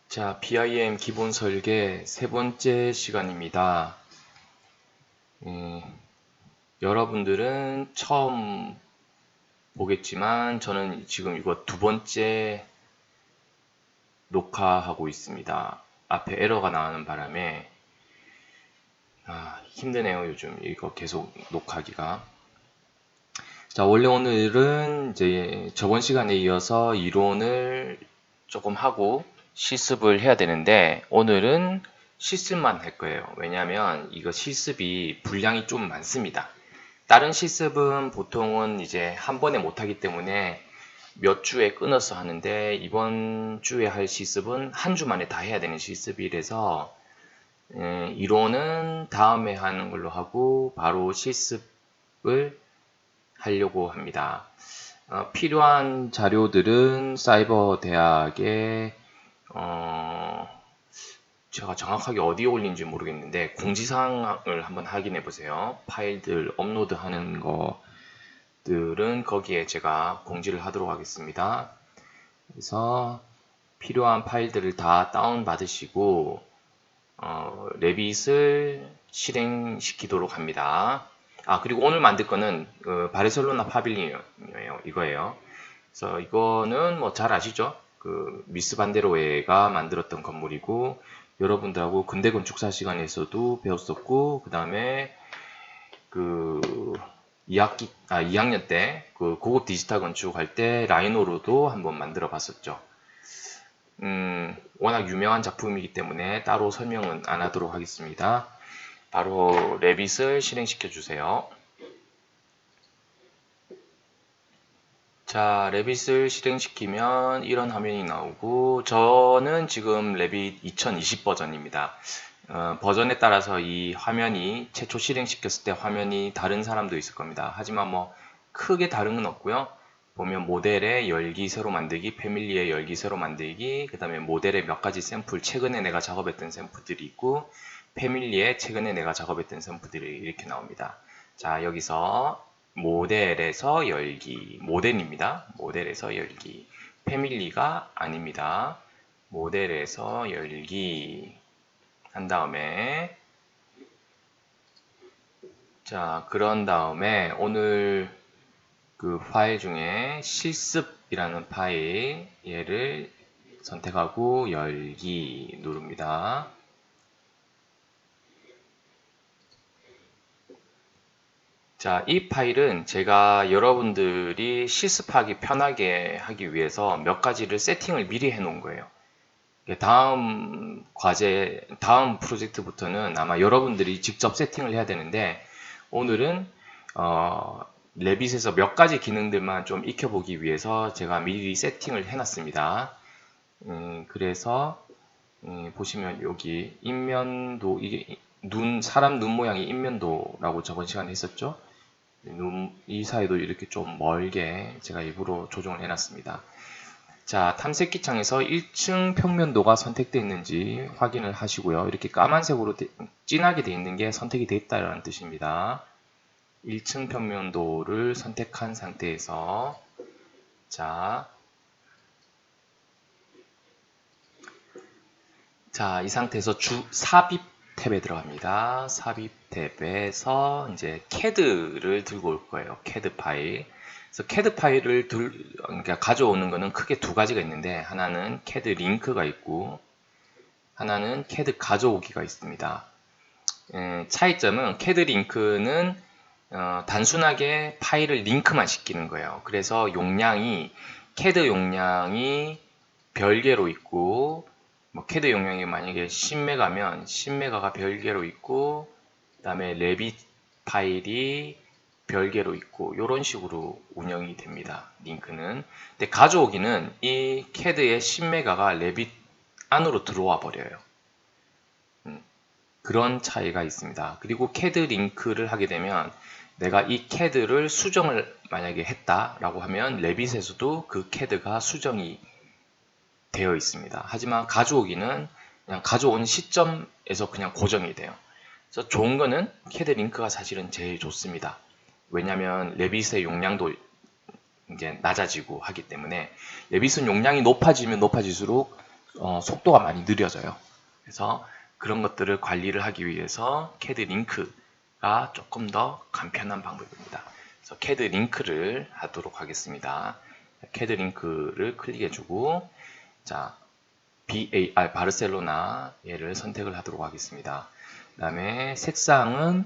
자, BIM 기본 설계 세 번째 시간입니다. 여러분들은 처음 보겠지만 저는 지금 이거 두 번째 녹화하고 있습니다. 앞에 에러가 나오는 바람에 힘드네요. 요즘 이거 계속 녹화하기가. 자, 원래 오늘은 이제 저번 시간에 이어서 이론을 조금 하고 실습을 해야 되는데 오늘은 실습만 할 거예요. 왜냐하면 이거 실습이 분량이 좀 많습니다. 다른 실습은 보통은 이제 한 번에 못하기 때문에 몇 주에 끊어서 하는데 이번 주에 할 실습은 한 주 만에 다 해야 되는 실습이라서 이론은 다음에 하는 걸로 하고 바로 실습을 하려고 합니다. 필요한 자료들은 사이버 대학에 제가 정확하게 어디에 올린지 모르겠는데 공지사항을 한번 확인해 보세요. 파일들 업로드 하는 것들은 거기에 제가 공지를 하도록 하겠습니다. 그래서 필요한 파일들을 다 다운 받으시고 레빗을 실행시키도록 합니다. 그리고 오늘 만들 거는 바르셀로나 파빌리온이에요. 이거예요. 그래서 이거는 뭐 잘 아시죠? 미스 반데로에가 만들었던 건물이고 여러분들하고 근대 건축사 시간에서도 배웠었고 그 다음에 2학년 때 고급 디지털 건축할 때 라이노로도 한번 만들어 봤었죠. 워낙 유명한 작품이기 때문에 따로 설명은 안 하도록 하겠습니다. 바로 레빗을 실행시켜 주세요. 자, 레빗을 실행시키면 이런 화면이 나오고 저는 지금 레빗 2020 버전입니다. 버전에 따라서 이 화면이 최초 실행시켰을 때 화면이 다른 사람도 있을 겁니다. 하지만 뭐 크게 다른 건 없고요. 보면 모델의 열기 새로 만들기, 패밀리의 열기 새로 만들기, 그 다음에 모델의 몇 가지 샘플, 최근에 내가 작업했던 샘플들이 있고 패밀리의 최근에 내가 작업했던 샘플들이 이렇게 나옵니다. 자, 여기서 모델에서 열기, 모델입니다. 모델에서 열기, 패밀리가 아닙니다. 모델에서 열기 한 다음에 자, 그런 다음에 오늘 파일 중에 실습이라는 파일 얘를 선택하고 열기 누릅니다. 자, 이 파일은 제가 여러분들이 실습하기 편하게 하기 위해서 몇 가지를 세팅을 미리 해 놓은 거예요. 다음 과제, 다음 프로젝트부터는 아마 여러분들이 직접 세팅을 해야 되는데 오늘은 레빗에서 몇 가지 기능들만 좀 익혀보기 위해서 제가 미리 세팅을 해놨습니다. 그래서 보시면 여기 인면도 이게 사람 눈 모양이 인면도라고 저번 시간에 했었죠. 이 사이도 이렇게 좀 멀게 제가 일부러 조정을 해놨습니다. 자, 탐색기 창에서 1층 평면도가 선택되어 있는지 확인을 하시고요. 이렇게 까만색으로 진하게 되어 있는 게 선택이 되어 있다는 뜻입니다. 1층 평면도를 선택한 상태에서 자, 이 상태에서 삽입 탭에 들어갑니다. 삽입 탭에서 이제 CAD를 들고 올 거예요. CAD 파일. 그래서 CAD 파일을 그러니까 가져오는 거는 크게 두 가지가 있는데 하나는 CAD 링크가 있고 하나는 CAD 가져오기가 있습니다. 차이점은 CAD 링크는 단순하게 파일을 링크만 시키는 거예요. 그래서 CAD 용량이 별개로 있고 CAD 용량이 만약에 10메가면 10메가가 별개로 있고 그 다음에 레빗 파일이 별개로 있고 이런 식으로 운영이 됩니다. 링크는. 근데 가져오기는 이 CAD의 10메가가 레빗 안으로 들어와 버려요. 그런 차이가 있습니다. 그리고 CAD 링크를 하게 되면 내가 이 CAD를 수정을 만약에 했다라고 하면 레빗에서도 그 CAD가 수정이 되어 있습니다. 하지만 가져오기는 그냥 가져온 시점에서 그냥 고정이 돼요. 그래서 좋은 거는 CAD 링크가 사실은 제일 좋습니다. 왜냐하면 레빗의 용량도 이제 낮아지고 하기 때문에 레빗은 용량이 높아지면 높아질수록 속도가 많이 느려져요. 그래서 그런 것들을 관리를 하기 위해서 CAD 링크가 조금 더 간편한 방법입니다. 그래서 CAD 링크를 하도록 하겠습니다. CAD 링크를 클릭해주고, 자, BAR, 바르셀로나 얘를 선택을 하도록 하겠습니다. 그 다음에 색상은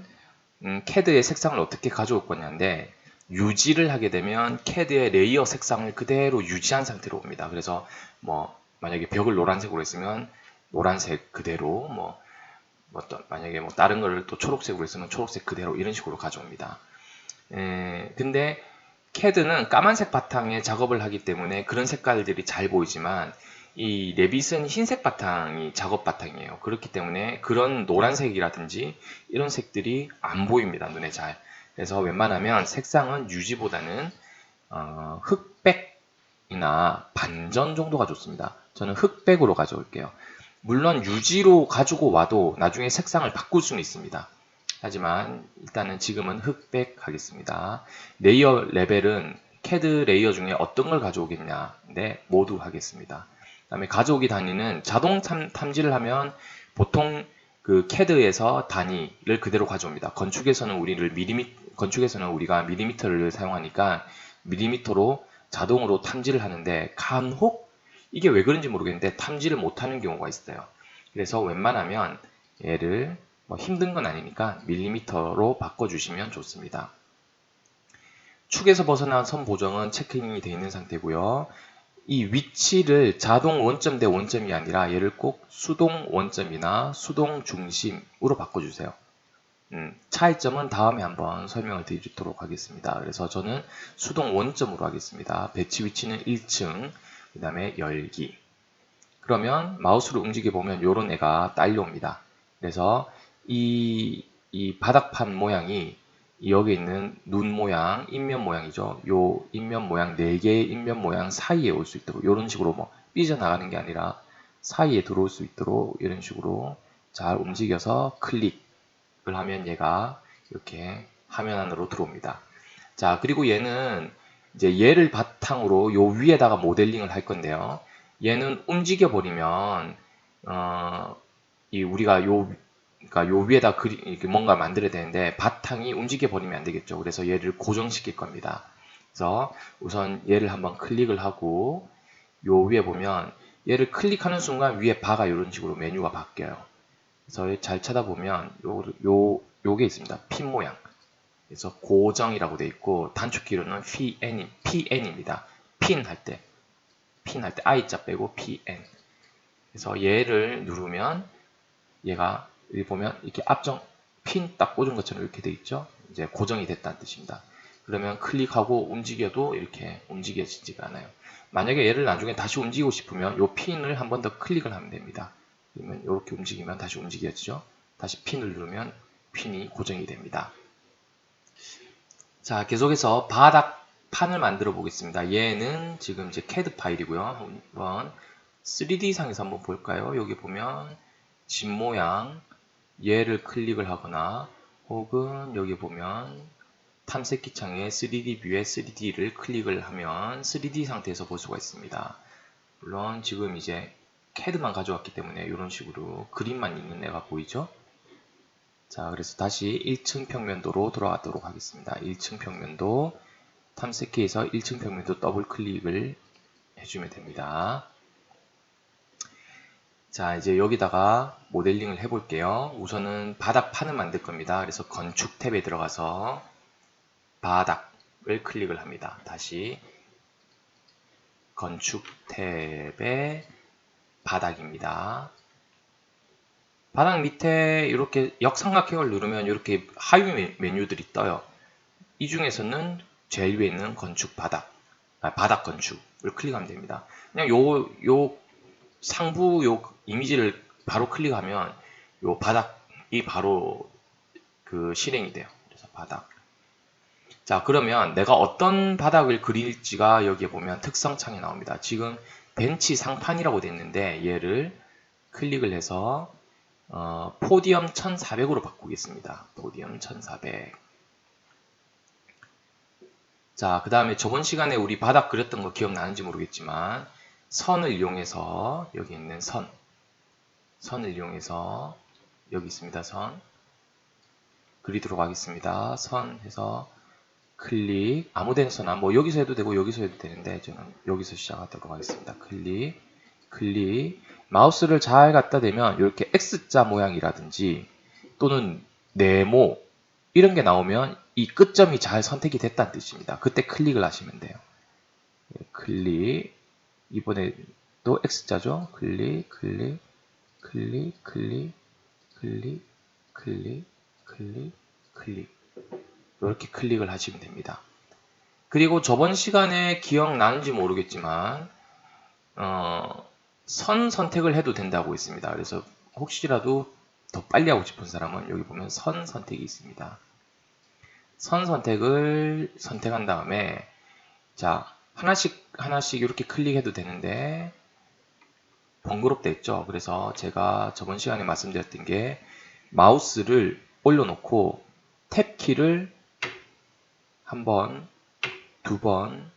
CAD의 색상을 어떻게 가져올 거냐인데, 유지를 하게 되면 CAD의 레이어 색상을 그대로 유지한 상태로 옵니다. 그래서 뭐 만약에 벽을 노란색으로 했으면 노란색 그대로, 만약에 뭐 다른 거를 또 초록색으로 했으면 초록색 그대로 이런 식으로 가져옵니다. 근데 CAD는 까만색 바탕에 작업을 하기 때문에 그런 색깔들이 잘 보이지만, 이 레빗은 흰색 바탕이 작업 바탕이에요. 그렇기 때문에 그런 노란색이라든지 이런 색들이 안 보입니다. 눈에 잘. 그래서 웬만하면 색상은 유지보다는 흑백이나 반전 정도가 좋습니다. 저는 흑백으로 가져올게요. 물론 유지로 가지고 와도 나중에 색상을 바꿀 수는 있습니다. 하지만 일단은 지금은 흑백 하겠습니다. 레이어 레벨은 CAD 레이어 중에 어떤 걸 가져오겠냐? 네, 모두 하겠습니다. 그 다음에 가져오기 단위는 자동 탐지를 하면 보통 그 CAD에서 단위를 그대로 가져옵니다. 건축에서는 우리가 밀리미터를 사용하니까 밀리미터로 자동으로 탐지를 하는데, 간혹 이게 왜 그런지 모르겠는데 탐지를 못하는 경우가 있어요. 그래서 웬만하면 얘를 힘든 건 아니니까 밀리미터로 바꿔주시면 좋습니다. 축에서 벗어난 선 보정은 체크인이 되어 있는 상태고요. 이 위치를 자동 원점 대 원점이 아니라 얘를 꼭 수동 원점이나 수동 중심으로 바꿔주세요. 차이점은 다음에 한번 설명을 드리도록 하겠습니다. 그래서 저는 수동 원점으로 하겠습니다. 배치 위치는 1층, 그 다음에 열기. 그러면 마우스를 움직여 보면 이런 애가 딸려옵니다. 그래서 이 바닥판 모양이 여기 있는 눈 모양, 인면 모양이죠. 요 인면 모양, 4개의 인면 모양 사이에 올 수 있도록 이런 식으로 삐져나가는 게 아니라 사이에 들어올 수 있도록 이런 식으로 잘 움직여서 클릭을 하면 얘가 이렇게 화면 안으로 들어옵니다. 자, 그리고 얘는 이제 얘를 바탕으로 요 위에다가 모델링을 할 건데요. 얘는 움직여 버리면 우리가 그러니까 요 위에다 뭔가 만들어야 되는데 바탕이 움직여 버리면 안 되겠죠. 그래서 얘를 고정시킬 겁니다. 그래서 우선 얘를 한번 클릭을 하고 요 위에 보면 얘를 클릭하는 순간 위에 바가 이런 식으로 메뉴가 바뀌어요. 그래서 잘 찾아보면 요게 있습니다. 핀 모양. 그래서 고정이라고 되어 있고 단축키로는 PN입니다. 핀 할 때 I자 빼고 PN. 그래서 얘를 누르면 얘가 여기 보면 이렇게 앞정 핀 딱 꽂은 것처럼 이렇게 되어 있죠. 이제 고정이 됐다는 뜻입니다. 그러면 클릭하고 움직여도 이렇게 움직여지지가 않아요. 만약에 얘를 나중에 다시 움직이고 싶으면 이 핀을 한 번 더 클릭을 하면 됩니다. 그러면 이렇게 움직이면 다시 움직여지죠. 다시 핀을 누르면 핀이 고정이 됩니다. 자, 계속해서 바닥판을 만들어 보겠습니다. 얘는 지금 이제 CAD 파일이고요. 한번 3D 상에서 한번 볼까요? 여기 보면 집 모양 얘를 클릭을 하거나 혹은 여기 보면 탐색기 창에 3D 뷰에 3D를 클릭을 하면 3D 상태에서 볼 수가 있습니다. 물론 지금 이제 CAD만 가져왔기 때문에 이런 식으로 그림만 있는 애가 보이죠? 자, 그래서 다시 1층 평면도로 돌아가도록 하겠습니다. 1층 평면도 탐색기에서 1층 평면도 더블 클릭을 해주면 됩니다. 자, 이제 여기다가 모델링을 해볼게요. 우선은 바닥판을 만들 겁니다. 그래서 건축 탭에 들어가서 바닥을 클릭을 합니다. 다시 건축 탭에 바닥입니다. 바닥 밑에 이렇게 역삼각형을 누르면 이렇게 하위 메뉴들이 떠요. 이 중에서는 제일 위에 있는 건축 바닥 건축을 클릭하면 됩니다. 그냥 요 상부 요 이미지를 바로 클릭하면 요 바닥이 바로 그 실행이 돼요. 그래서 바닥. 자, 그러면 내가 어떤 바닥을 그릴지가 여기에 보면 특성 창에 나옵니다. 지금 벤치 상판이라고 되어 있는데 얘를 클릭을 해서 포디엄 1400으로 바꾸겠습니다. 포디엄 1400. 자, 그 다음에 저번 시간에 우리 바닥 그렸던 거 기억나는지 모르겠지만 선을 이용해서 여기 있는 선을 이용해서 여기 있습니다. 선 그리도록 하겠습니다. 선 해서 클릭 아무 데서나 뭐 여기서 해도 되고 여기서 해도 되는데 저는 여기서 시작하도록 하겠습니다. 클릭 마우스를 잘 갖다 대면 이렇게 X자 모양이라든지 또는 네모 이런 게 나오면 이 끝점이 잘 선택이 됐다는 뜻입니다. 그때 클릭을 하시면 돼요. 클릭 이번에도 X자죠. 클릭 이렇게 클릭을 하시면 됩니다. 그리고 저번 시간에 기억나는지 모르겠지만 선 선택을 해도 된다고 했습니다. 그래서 혹시라도 더 빨리 하고 싶은 사람은 여기 보면 선 선택이 있습니다. 선 선택을 선택한 다음에 자 하나씩 이렇게 클릭해도 되는데 번거롭다 했죠. 그래서 제가 저번 시간에 말씀드렸던 게 마우스를 올려놓고 탭키를 한 번, 두 번,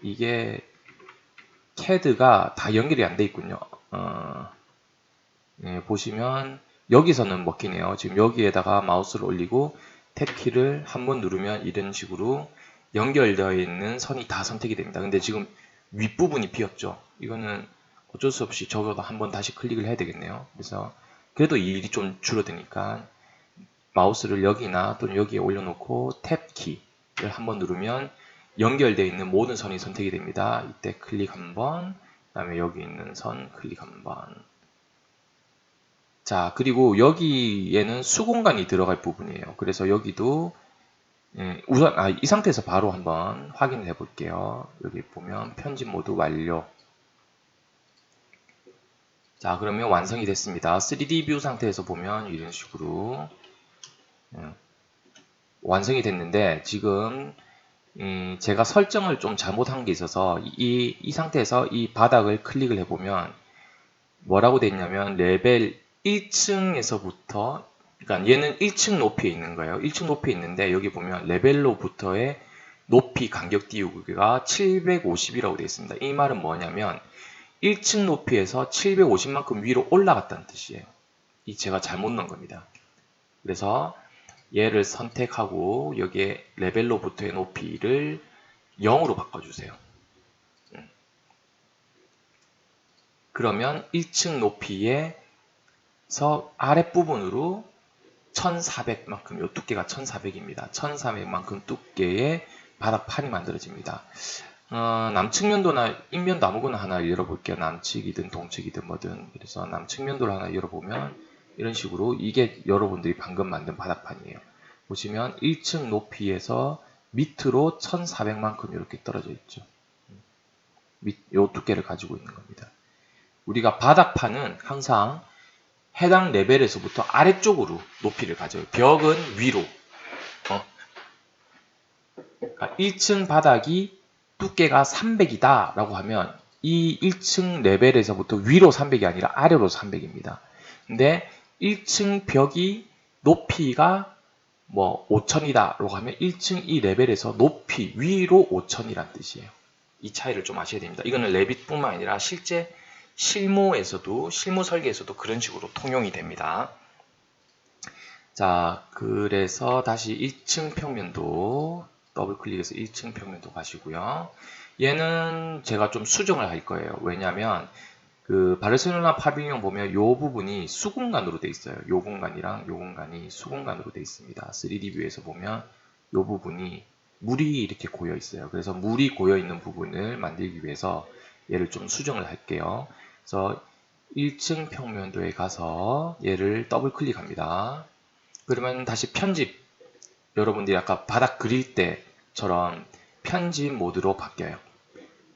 이게 CAD가 다 연결이 안 돼 있군요. 네, 보시면 여기서는 먹히네요. 지금 여기에다가 마우스를 올리고 탭키를 한 번 누르면 이런 식으로 연결되어 있는 선이 다 선택이 됩니다. 근데 지금 윗부분이 비었죠. 이거는 어쩔 수 없이 적어도 한 번 다시 클릭을 해야 되겠네요. 그래서 그래도 이 일이 좀 줄어드니까 마우스를 여기나 또는 여기에 올려놓고 탭키를 한 번 누르면 연결되어 있는 모든 선이 선택이 됩니다. 이때 클릭 한번, 그 다음에 여기 있는 선 클릭 한번. 자, 그리고 여기에는 수공간이 들어갈 부분이에요. 그래서 여기도 우선 이 상태에서 바로 한번 확인을 해 볼게요. 여기 보면 편집 모드 완료. 자, 그러면 완성이 됐습니다. 3D 뷰 상태에서 보면 이런 식으로 완성이 됐는데 지금 제가 설정을 좀 잘못한 게 있어서 이 상태에서 이 바닥을 클릭을 해보면 뭐라고 되어 있냐면 레벨 1층에서부터 그러니까 얘는 1층 높이에 있는 거예요. 1층 높이에 있는데 여기 보면 레벨로부터의 높이 간격 띄우기가 750이라고 되어 있습니다. 이 말은 뭐냐면 1층 높이에서 750만큼 위로 올라갔다는 뜻이에요. 이 제가 잘못 넣은 겁니다. 그래서 얘를 선택하고 여기에 레벨로부터의 높이를 0으로 바꿔주세요. 그러면 1층 높이에서 아랫부분으로 1400만큼, 요 두께가 1400입니다. 1400만큼 두께의 바닥판이 만들어집니다. 남측면도나 입면도 아무거나 하나 열어볼게요. 남측이든 동측이든 뭐든. 그래서 남측면도를 하나 열어보면 이런 식으로 이게 여러분들이 방금 만든 바닥판이에요. 보시면 1층 높이에서 밑으로 1400만큼 이렇게 떨어져 있죠. 요 두께를 가지고 있는 겁니다. 우리가 바닥판은 항상 해당 레벨에서부터 아래쪽으로 높이를 가져요. 벽은 위로. 그러니까 1층 바닥이 두께가 300이다 라고 하면 이 1층 레벨에서부터 위로 300이 아니라 아래로 300입니다. 근데 1층 벽이 높이가 뭐 5000이다 라고 하면 1층 이 레벨에서 높이 위로 5000이란 뜻이에요. 이 차이를 좀 아셔야 됩니다. 이거는 레빗뿐만 아니라 실제 실무 설계에서도 그런 식으로 통용이 됩니다. 자, 그래서 다시 1층 평면도 더블 클릭해서 1층 평면도 가시고요. 얘는 제가 좀 수정을 할 거예요. 왜냐하면 그 바르셀로나 파빌리온 보면 이 부분이 수공간으로 되어 있어요. 이 공간이랑 이 공간이 수공간으로 되어 있습니다. 3D 뷰에서 보면 이 부분이 물이 이렇게 고여 있어요. 그래서 물이 고여 있는 부분을 만들기 위해서 얘를 좀 수정을 할게요. 그래서 1층 평면도에 가서 얘를 더블 클릭합니다. 그러면 다시 편집, 여러분들이 아까 바닥 그릴 때처럼 편집 모드로 바뀌어요.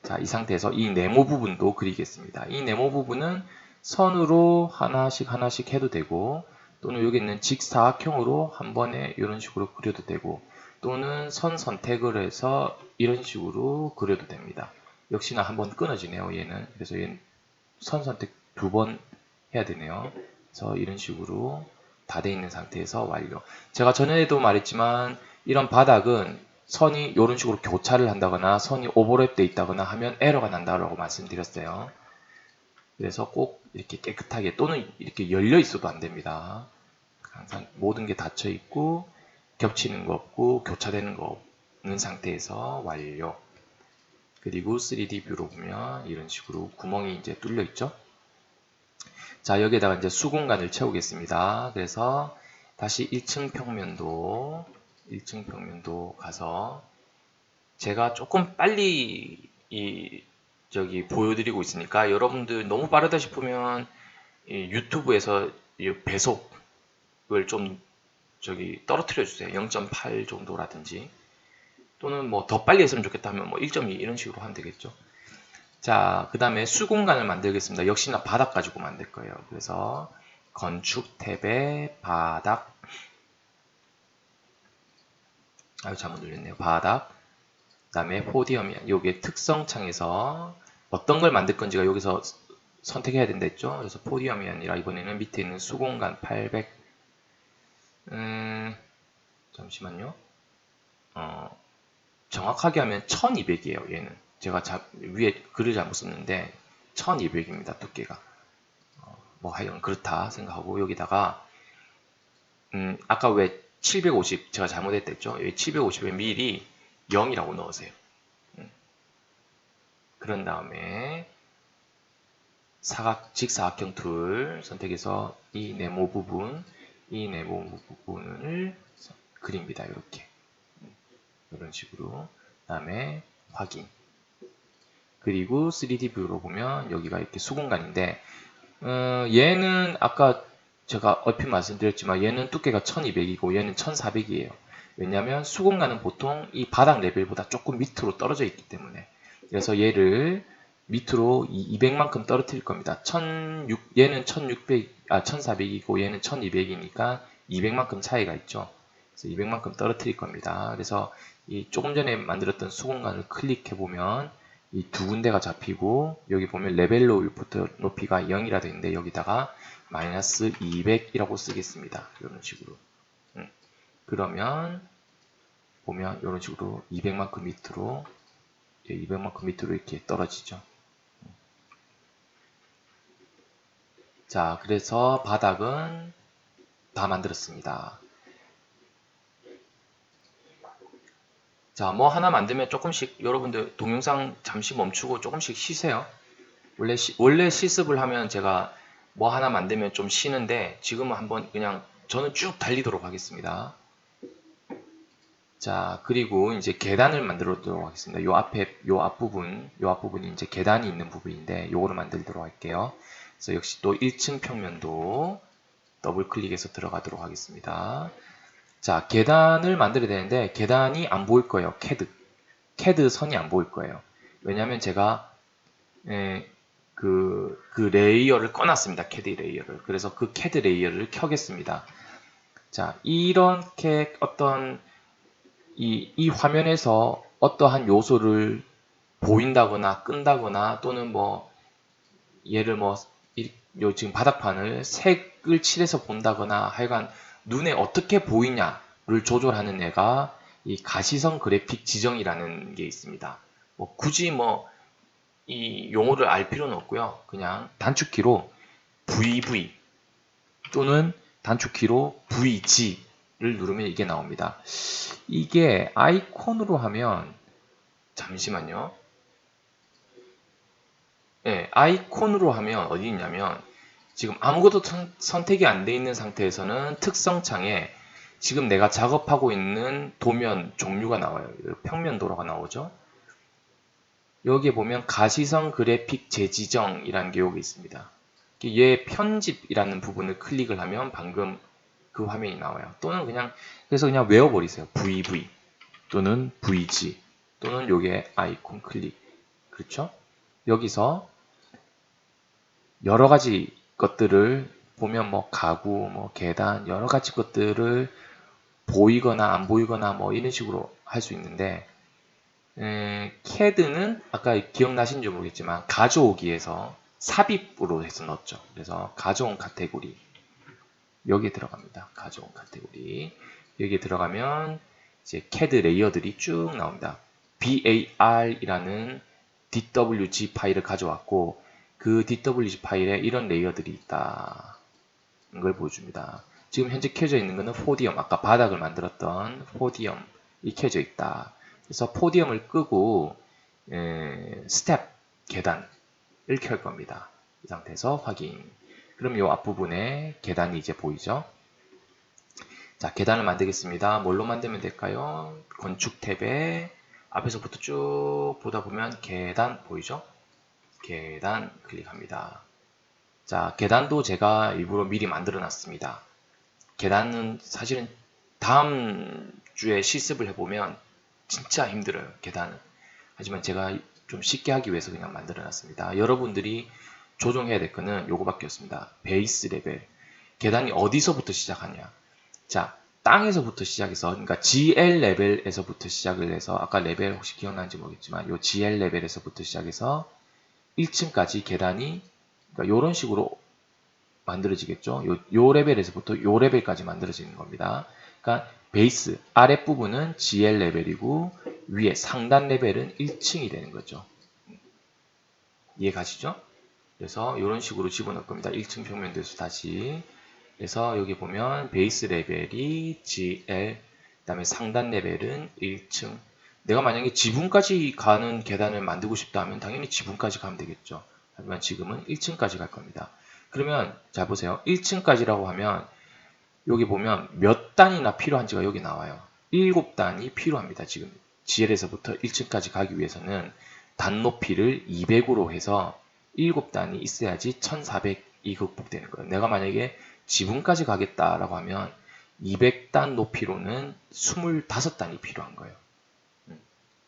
자, 이 상태에서 이 네모 부분도 그리겠습니다. 이 네모 부분은 선으로 하나씩 해도 되고, 또는 여기 있는 직사각형으로 한 번에 이런 식으로 그려도 되고, 또는 선 선택을 해서 이런 식으로 그려도 됩니다. 역시나 한번 끊어지네요, 얘는. 그래서 얘는 선 선택 2번 해야 되네요. 그래서 이런 식으로 다 돼 있는 상태에서 완료. 제가 전에도 말했지만 이런 바닥은 선이 이런 식으로 교차를 한다거나 선이 오버랩돼 있다거나 하면 에러가 난다고 말씀드렸어요. 그래서 꼭 이렇게 깨끗하게 또는 이렇게 열려 있어도 안 됩니다. 항상 모든 게 닫혀 있고 겹치는 거 없고 교차되는 거 없는 상태에서 완료. 그리고 3D 뷰로 보면 이런 식으로 구멍이 이제 뚫려 있죠. 자, 여기에다가 이제 수공간을 채우겠습니다. 그래서 다시 1층 평면도 가서 제가 조금 빨리 보여드리고 있으니까 여러분들 너무 빠르다 싶으면 유튜브에서 이 배속을 좀 떨어뜨려 주세요. 0.8 정도라든지 또는 뭐 더 빨리 했으면 좋겠다 하면 뭐 1.2 이런 식으로 하면 되겠죠. 자, 그 다음에 수공간을 만들겠습니다. 역시나 바닥 가지고 만들 거예요. 그래서 건축 탭에 바닥, 잘못 눌렸네요. 바닥, 그 다음에 포디엄이야. 요게 특성 창에서 어떤 걸 만들 건지가 여기서 선택해야 된다 했죠. 그래서 포디엄이 아니라 이번에는 밑에 있는 수공간 800, 잠시만요. 정확하게 하면 1200이에요. 얘는 제가 위에 글을 잘못 썼는데 1200입니다. 두께가. 뭐 하여간 그렇다 생각하고 여기다가 아까 왜 750 제가 잘못했다 했죠. 여기 750에 미리 0이라고 넣으세요. 그런 다음에 직사각형 툴 선택해서 이 네모 부분을 그립니다. 이렇게 이런 식으로. 다음에 확인. 그리고 3D 뷰로 보면 여기가 이렇게 수공간인데 얘는 아까 제가 얼핏 말씀드렸지만 얘는 두께가 1200이고 얘는 1400이에요. 왜냐하면 수공간은 보통 이 바닥 레벨보다 조금 밑으로 떨어져 있기 때문에. 그래서 얘를 밑으로 200만큼 떨어뜨릴 겁니다. 얘는 1400이고 얘는 1200이니까 200만큼 차이가 있죠. 그래서 200만큼 떨어뜨릴 겁니다. 그래서 이 조금 전에 만들었던 수공간을 클릭해 보면 이 두 군데가 잡히고 여기 보면 레벨 로우부터 높이가 0이라 되어 있는데 여기다가 마이너스 200이라고 쓰겠습니다. 이런 식으로. 그러면 보면 이런 식으로 200만큼 밑으로 이렇게 떨어지죠. 자, 그래서 바닥은 다 만들었습니다. 자, 뭐 하나 만들면 조금씩 여러분들 동영상 잠시 멈추고 조금씩 쉬세요. 원래 실습을 하면 제가 뭐 하나 만들면 좀 쉬는데 지금은 한번 그냥 저는 쭉 달리도록 하겠습니다. 자, 그리고 이제 계단을 만들도록 하겠습니다. 요 앞부분이 이제 계단이 있는 부분인데 요거를 만들도록 할게요. 그래서 역시 또 1층 평면도 더블 클릭해서 들어가도록 하겠습니다. 자, 계단을 만들어야 되는데 계단이 안 보일 거예요. 캐드 선이 안 보일 거예요. 왜냐하면 제가 그 레이어를 꺼놨습니다. 캐드 레이어를. 그래서 그 캐드 레이어를 켜겠습니다. 자, 이렇게 어떤 이 화면에서 어떠한 요소를 보인다거나 끈다거나 또는 뭐 얘를 지금 바닥판을 색을 칠해서 본다거나 하여간 눈에 어떻게 보이냐를 조절하는 애가 이 가시성 그래픽 지정이라는 게 있습니다. 뭐 굳이 이 용어를 알 필요는 없고요. 그냥 단축키로 VV 또는 단축키로 VG를 누르면 이게 나옵니다. 이게 아이콘으로 하면 잠시만요. 네, 아이콘으로 하면 어디 있냐면 지금 아무것도 선택이 안 돼 있는 상태에서는 특성창에 지금 내가 작업하고 있는 도면 종류가 나와요. 평면도로가 나오죠. 여기에 보면 가시성 그래픽 재지정이라는 게 여기 있습니다. 얘 편집이라는 부분을 클릭을 하면 방금 그 화면이 나와요. 또는 그래서 그냥 외워버리세요. VV 또는 VG 또는 요게 아이콘 클릭. 그렇죠? 여기서 여러 가지 것들을 보면 가구, 계단 여러 가지 것들을 보이거나 안 보이거나 이런 식으로 할 수 있는데 CAD는 아까 기억나신지 모르겠지만 가져오기에서 삽입으로 해서 넣었죠. 그래서 가져온 카테고리 여기에 들어갑니다. 가져온 카테고리 여기에 들어가면 이제 CAD 레이어들이 쭉 나옵니다. BAR이라는 DWG 파일을 가져왔고 그 DWG 파일에 이런 레이어들이 있다. 걸 보여줍니다. 지금 현재 켜져 있는 것은 포디엄, 아까 바닥을 만들었던 포디엄이 켜져 있다. 그래서 포디엄을 끄고 스텝, 계단을 켤 겁니다. 이 상태에서 확인. 그럼 이 앞부분에 계단이 이제 보이죠? 자, 계단을 만들겠습니다. 뭘로 만들면 될까요? 건축 탭에 앞에서부터 쭉 보다 보면 계단 보이죠? 계단 클릭합니다. 자, 계단도 제가 일부러 미리 만들어 놨습니다. 계단은 사실은 다음 주에 실습을 해보면 진짜 힘들어요. 계단은. 하지만 제가 좀 쉽게 하기 위해서 그냥 만들어 놨습니다. 여러분들이 조정해야 될 거는 요거밖에 없습니다. 베이스 레벨. 계단이 어디서부터 시작하냐. 자, 땅에서부터 시작해서, 그러니까 GL 레벨에서부터 시작을 해서, 아까 레벨 혹시 기억나는지 모르겠지만, 요 GL 레벨에서부터 시작해서 1층까지 계단이, 그러니까 요런 식으로 만들어지겠죠. 요 레벨에서부터 요 레벨까지 만들어지는 겁니다. 그러니까 베이스, 아랫부분은 GL 레벨이고, 위에 상단 레벨은 1층이 되는 거죠. 이해 가시죠? 그래서 이런 식으로 집어넣을 겁니다. 1층 평면도에서 다시. 그래서 여기 보면 베이스 레벨이 GL, 그 다음에 상단 레벨은 1층. 내가 만약에 지붕까지 가는 계단을 만들고 싶다 하면 당연히 지붕까지 가면 되겠죠. 하지만 지금은 1층까지 갈 겁니다. 그러면 자 보세요. 1층까지라고 하면 여기 보면 몇 단이나 필요한지가 여기 나와요. 7단이 필요합니다. 지금 GL에서부터 1층까지 가기 위해서는 단 높이를 200으로 해서 7단이 있어야지 1400이 극복되는 거예요. 내가 만약에 지붕까지 가겠다라고 하면 200단 높이로는 25단이 필요한 거예요.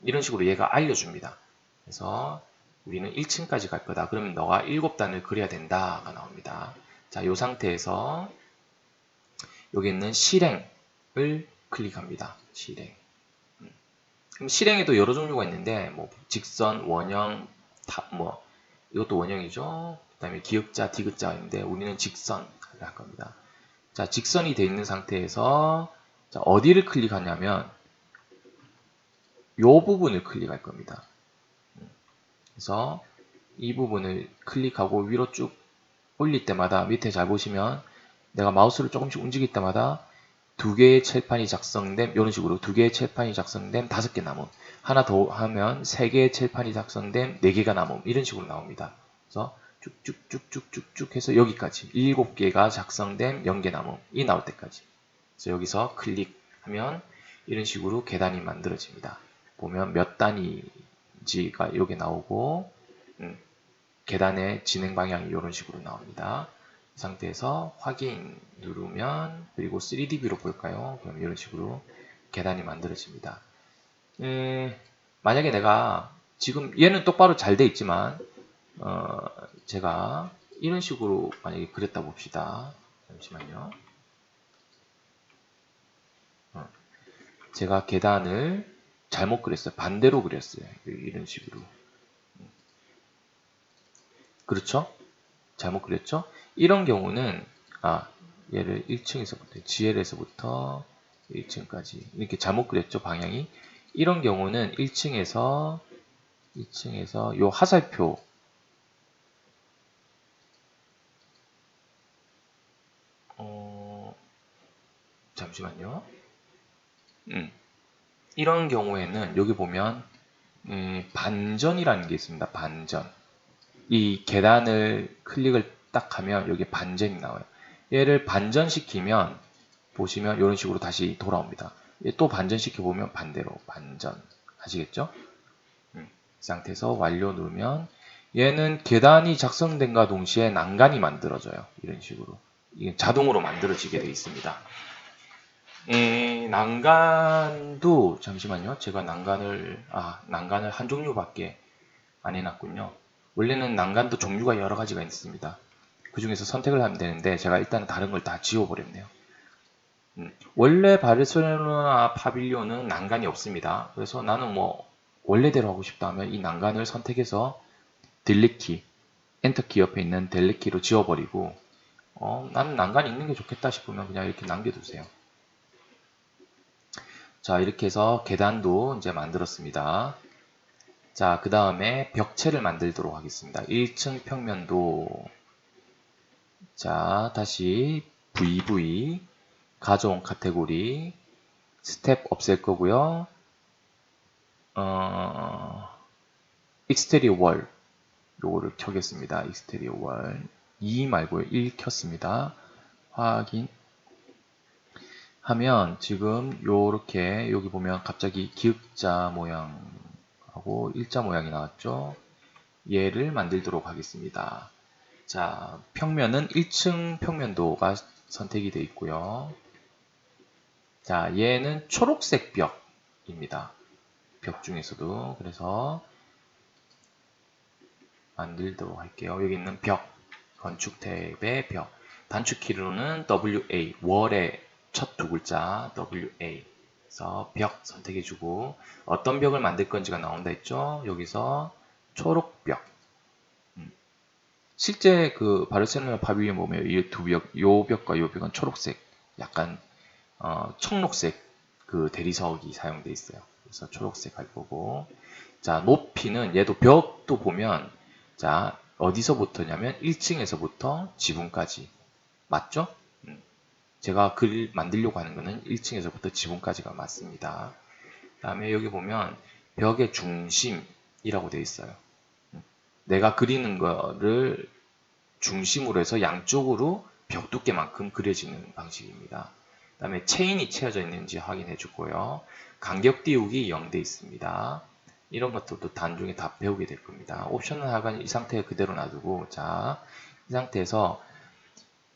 이런 식으로 얘가 알려줍니다. 그래서 우리는 1층까지 갈 거다. 그러면 너가 7단을 그려야 된다가 나옵니다. 자, 이 상태에서 여기 있는 실행을 클릭합니다. 실행. 그럼 실행에도 여러 종류가 있는데 뭐 직선, 원형, 뭐 이것도 원형이죠. 그 다음에 기역자, 디귿자가 있는데 우리는 직선을 할 겁니다. 자, 직선이 되어 있는 상태에서 자, 어디를 클릭하냐면 이 부분을 클릭할 겁니다. 그래서 이 부분을 클릭하고 위로 쭉 올릴 때마다 밑에 잘 보시면 내가 마우스를 조금씩 움직일 때마다 2개의 칠판이 작성됨, 이런 식으로 2개의 칠판이 작성됨, 5개 남음. 하나 더 하면 3개의 칠판이 작성됨, 4개가 남음. 이런 식으로 나옵니다. 그래서 쭉쭉쭉쭉쭉쭉 해서 여기까지 7개가 작성됨, 0개 남음이 나올 때까지. 그래서 여기서 클릭하면 이런 식으로 계단이 만들어집니다. 보면 몇 단위인지가 여기 나오고 계단의 진행 방향이 이런 식으로 나옵니다. 이 상태에서 확인 누르면 그리고 3D 뷰로 볼까요? 그럼 이런 식으로 계단이 만들어집니다. 만약에 내가 지금 얘는 똑바로 잘 돼 있지만 제가 이런 식으로 만약에 그렸다 봅시다. 잠시만요. 제가 계단을 잘못 그렸어요. 반대로 그렸어요. 이런 식으로. 그렇죠? 잘못 그렸죠? 이런 경우는 얘를 1층에서부터 GL에서부터 1층까지 이렇게 잘못 그렸죠? 방향이. 이런 경우는 1층에서 요 화살표 잠시만요. 이런 경우에는 여기 보면 반전이라는 게 있습니다. 반전. 이 계단을 클릭을 딱 하면 여기 반전이 나와요. 얘를 반전시키면 보시면 이런 식으로 다시 돌아옵니다. 또 반전시켜 보면 반대로 반전 하시겠죠? 이 상태에서 완료 누르면 얘는 계단이 작성된과 동시에 난간이 만들어져요. 이런 식으로 이게 자동으로 만들어지게 되어 있습니다. 난간도 잠시만요. 제가 난간을 한 종류밖에 안 해놨군요. 원래는 난간도 종류가 여러 가지가 있습니다. 그 중에서 선택을 하면 되는데 제가 일단 다른 걸 다 지워버렸네요. 원래 바르셀로나 파빌리온은 난간이 없습니다. 그래서 나는 뭐 원래대로 하고 싶다 하면 이 난간을 선택해서 딜리트 키, 엔터 키 옆에 있는 딜리트 키로 지워버리고 나는 난간이 있는 게 좋겠다 싶으면 그냥 이렇게 남겨두세요. 자, 이렇게 해서 계단도 이제 만들었습니다. 자, 그 다음에 벽체를 만들도록 하겠습니다. 1층 평면도. 자, 다시 VV 가져온 카테고리 스텝 없앨 거고요. 익스테리어 월 요거를 켜겠습니다. 익스테리어 월 2 말고요. 1 켰습니다. 확인 하면 지금 요렇게 여기 보면 갑자기 기역자 모양하고 일자 모양이 나왔죠. 얘를 만들도록 하겠습니다. 자, 평면은 1층 평면도가 선택이 되어 있고요. 자, 얘는 초록색 벽입니다. 벽 중에서도. 그래서 만들도록 할게요. 여기 있는 벽, 건축 탭의 벽. 단축 키로는 WA, 월의 첫 두 글자 WA. 그래서 벽 선택해주고 어떤 벽을 만들 건지가 나온다 했죠. 여기서 초록벽. 실제 그 바르셀로나 파빌리온 보면 이 두 벽, 요 벽과 요 벽은 초록색, 약간 청록색 그 대리석이 사용되어 있어요. 그래서 초록색 할 거고. 자, 높이는 얘도 벽도 보면 자, 어디서부터냐면 1층에서부터 지붕까지. 맞죠? 제가 글 만들려고 하는 거는 1층에서부터 지붕까지가 맞습니다. 그 다음에 여기 보면 벽의 중심이라고 되어 있어요. 내가 그리는 거를 중심으로 해서 양쪽으로 벽 두께만큼 그려지는 방식입니다. 그 다음에 체인이 채워져 있는지 확인해 주고요. 간격 띄우기 0돼 있습니다. 이런 것들도 단중에 다 배우게 될 겁니다. 옵션을 하간 이 상태 그대로 놔두고, 자, 이 상태에서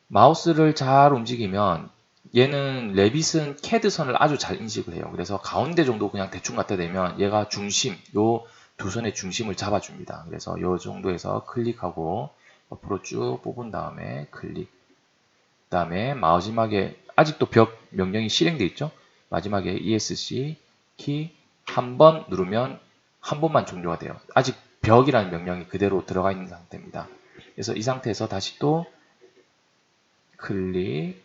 마우스를 잘 움직이면 얘는 레빗은 캐드 선을 아주 잘 인식을 해요. 그래서 가운데 정도 그냥 대충 갖다 대면 얘가 중심, 요 두 선의 중심을 잡아줍니다. 그래서 요 정도에서 클릭하고 옆으로 쭉 뽑은 다음에 클릭. 그 다음에 마지막에 아직도 벽 명령이 실행되어 있죠. 마지막에 ESC 키 한 번 누르면 한 번만 종료가 돼요. 아직 벽이라는 명령이 그대로 들어가 있는 상태입니다. 그래서 이 상태에서 다시 또 클릭.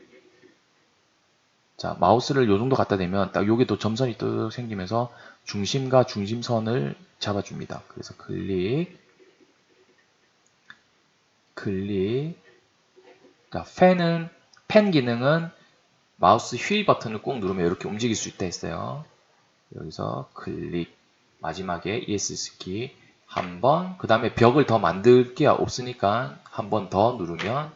자, 마우스를 요 정도 갖다 대면 딱 여기도 점선이 또 생기면서 중심과 중심선을 잡아줍니다. 그래서 클릭. 자, 펜 기능은 마우스 휠 버튼을 꼭 누르면 이렇게 움직일 수 있다 했어요. 여기서 클릭. 마지막에 ESC 키 한 번, 그 다음에 벽을 더 만들 게 없으니까 한 번 더 누르면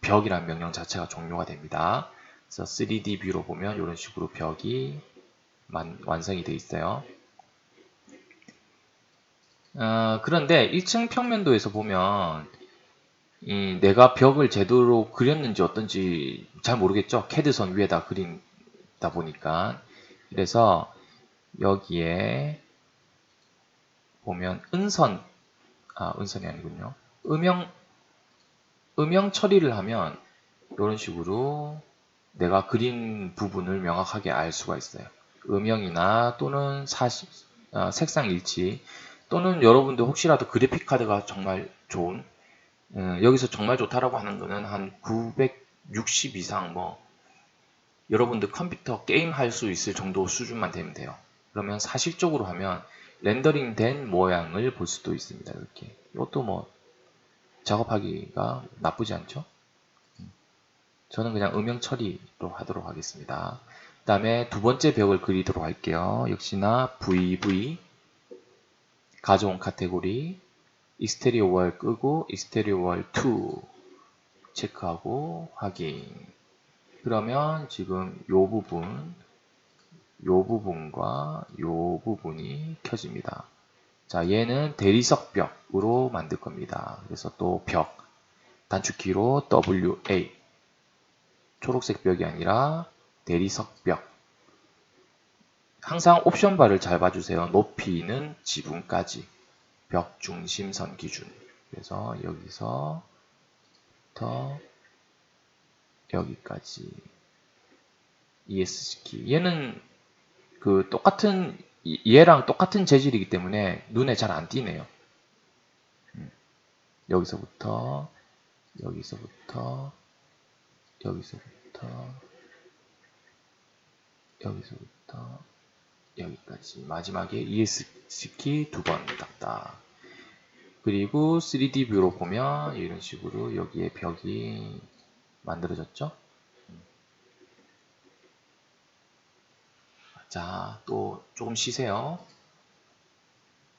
벽이라는 명령 자체가 종료가 됩니다. 그래서 3D 뷰로 보면 이런 식으로 벽이 완성이 되어 있어요. 그런데 1층 평면도에서 보면 내가 벽을 제대로 그렸는지 어떤지 잘 모르겠죠. 캐드선 위에다 그린다 보니까. 그래서 여기에 보면 은선이 아니군요. 음영 처리를 하면 이런 식으로 내가 그린 부분을 명확하게 알 수가 있어요. 음영이나 또는 색상 일치 또는 여러분들 혹시라도 그래픽 카드가 정말 좋은 여기서 정말 좋다라고 하는 거는 한 960 이상 여러분들 컴퓨터 게임 할 수 있을 정도 수준만 되면 돼요. 그러면 사실적으로 하면 렌더링 된 모양을 볼 수도 있습니다. 이렇게 이것도 작업하기가 나쁘지 않죠? 저는 그냥 음영 처리로 하도록 하겠습니다. 그 다음에 두 번째 벽을 그리도록 할게요. 역시나 VV 가져온 카테고리 익스테리어 월 끄고 익스테리어 월 2 체크하고 확인. 그러면 지금 요 부분과 요 부분이 켜집니다. 자, 얘는 대리석 벽으로 만들 겁니다. 그래서 또 벽, 단축키로 WA, 초록색 벽이 아니라 대리석 벽. 항상 옵션 바를 잘 봐주세요. 높이는 지붕까지, 벽 중심선 기준. 그래서 여기서부터 여기까지 ESC. 얘는 얘랑 똑같은 재질이기 때문에 눈에 잘 안 띄네요. 여기서부터 여기서부터 여기서부터 여기까지. 마지막에 ESC 두 번 딱딱. 그리고 3D 뷰로 보면 이런 식으로 여기에 벽이 만들어졌죠. 자, 또 조금 쉬세요.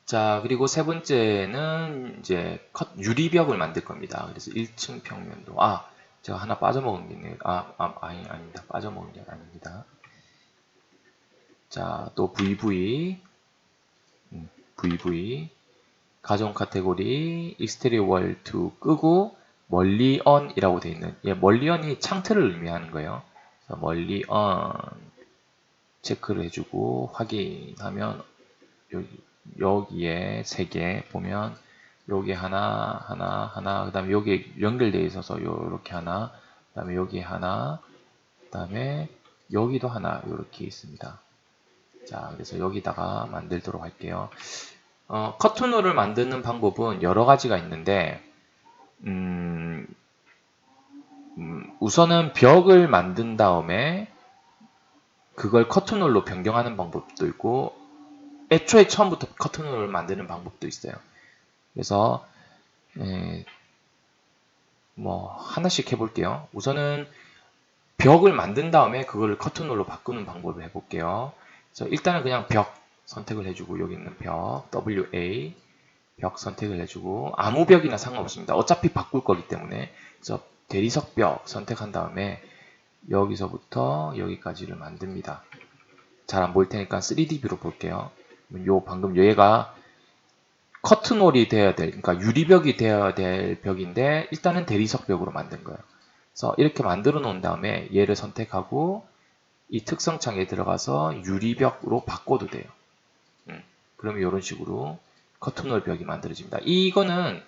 자, 그리고 세 번째는 이제 유리벽을 만들 겁니다. 그래서 1층 평면도. 제가 하나 빠져먹은 게 있네요. 아닙니다. 빠져먹은 게 아닙니다. 자, 또 VV. 가정 카테고리, 익스테리어 월2 끄고, 멀리 언이라고 되어 있는, 멀리 언이 창틀을 의미하는 거예요. 그래서 멀리 언 체크를 해주고, 확인하면, 여기에 3개 보면, 여기 하나, 그 다음에 여기에 연결되어 있어서 요렇게 하나, 그 다음에 여기 하나, 그 다음에 여기도 하나, 요렇게 있습니다. 자, 그래서 여기다가 만들도록 할게요. 커튼홀을 만드는 방법은 여러 가지가 있는데, 우선은 벽을 만든 다음에 그걸 커튼홀로 변경하는 방법도 있고, 애초에 처음부터 커튼홀을 만드는 방법도 있어요. 그래서 하나씩 해볼게요. 우선은 벽을 만든 다음에 그걸 커튼홀로 바꾸는 방법을 해볼게요. 그래서 일단은 그냥 벽 선택을 해주고, 여기 있는 벽 WA 벽 선택을 해주고, 아무 벽이나 상관없습니다. 어차피 바꿀 거기 때문에. 그래서 대리석 벽 선택한 다음에 여기서부터 여기까지를 만듭니다. 잘 안 보일 테니까 3D 뷰로 볼게요. 방금 얘가 커튼홀이 되어야 될, 그러니까 유리벽이 되어야 될 벽인데 일단은 대리석 벽으로 만든 거예요. 그래서 이렇게 만들어 놓은 다음에 얘를 선택하고 이 특성창에 들어가서 유리벽으로 바꿔도 돼요. 그러면 이런 식으로 커튼홀 벽이 만들어집니다. 이거는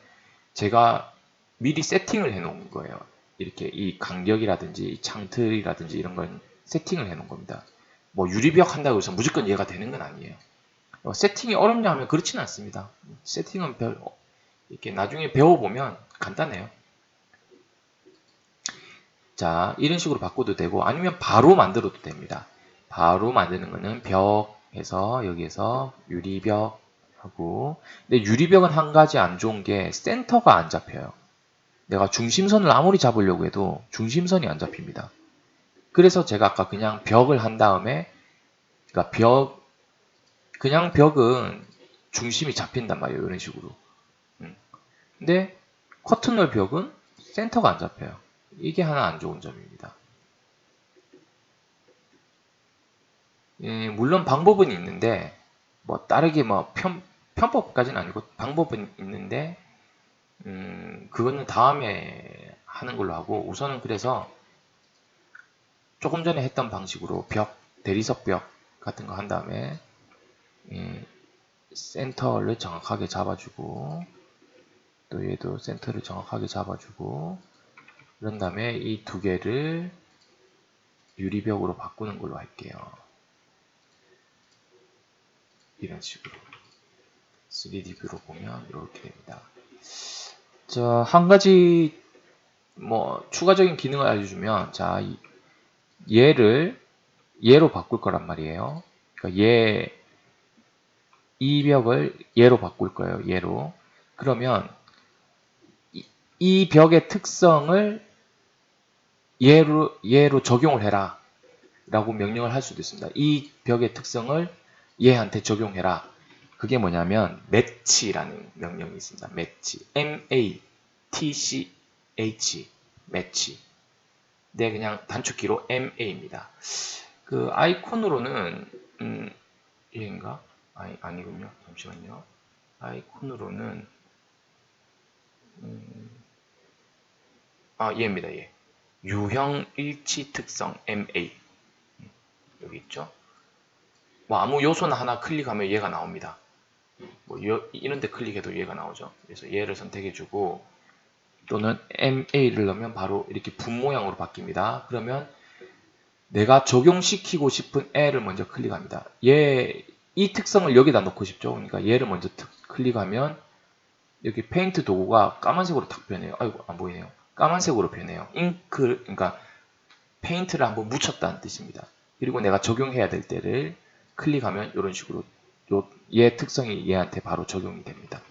제가 미리 세팅을 해 놓은 거예요. 이렇게 이 간격이라든지 이 창틀이라든지 이런 건 세팅을 해 놓은 겁니다. 뭐 유리벽 한다고 해서 무조건 얘가 되는 건 아니에요. 세팅이 어렵냐 하면 그렇지는 않습니다. 세팅은 이렇게 나중에 배워보면 간단해요. 자, 이런 식으로 바꿔도 되고 아니면 바로 만들어도 됩니다. 바로 만드는 거는 벽에서 여기에서 유리벽 하고, 근데 유리벽은 한 가지 안 좋은 게 센터가 안 잡혀요. 내가 중심선을 아무리 잡으려고 해도 중심선이 안 잡힙니다. 그래서 제가 아까 그냥 벽을 한 다음에, 그러니까 그냥 벽은 중심이 잡힌단 말이에요. 이런 식으로. 근데 커튼홀 벽은 센터가 안 잡혀요. 이게 하나 안 좋은 점입니다. 물론 방법은 있는데, 뭐 다르게 편법까지는 아니고 방법은 있는데, 그거는 다음에 하는 걸로 하고, 우선은 그래서 조금 전에 했던 방식으로 대리석 벽 같은 거 한 다음에 센터를 정확하게 잡아주고, 또 얘도 센터를 정확하게 잡아주고, 그런 다음에 이 두 개를 유리벽으로 바꾸는 걸로 할게요. 이런 식으로 3D 뷰로 보면 이렇게 됩니다. 자, 한 가지 추가적인 기능을 알려주면, 자, 얘로 바꿀 거란 말이에요. 그러니까 이 벽을 얘로 바꿀 거예요. 얘로. 그러면 이 벽의 특성을 얘로 적용을 해라 라고 명령을 할 수도 있습니다. 이 벽의 특성을 얘한테 적용해라. 그게 뭐냐면 매치라는 명령이 있습니다. 매치. M-A-T-C-H. 매치. 네, 그냥 단축키로 MA입니다. 그 아이콘으로는 얘인가? 아니군요. 잠시만요. 아이콘으로는 얘입니다. 얘. 유형 일치 특성 MA. 여기 있죠? 아무 요소나 하나 클릭하면 얘가 나옵니다. 이런 데 클릭해도 얘가 나오죠. 그래서 얘를 선택해주고, 또는 MA를 넣으면 바로 이렇게 분 모양으로 바뀝니다. 그러면 내가 적용시키고 싶은 애를 먼저 클릭합니다. 이 특성을 여기다 넣고 싶죠. 그러니까 얘를 먼저 클릭하면 여기 페인트 도구가 까만색으로 탁 변해요. 아이고, 안 보이네요. 까만색으로 변해요. 그러니까 페인트를 한번 묻혔다는 뜻입니다. 그리고 내가 적용해야 될 때를 클릭하면 이런 식으로 얘 특성이 얘한테 바로 적용이 됩니다.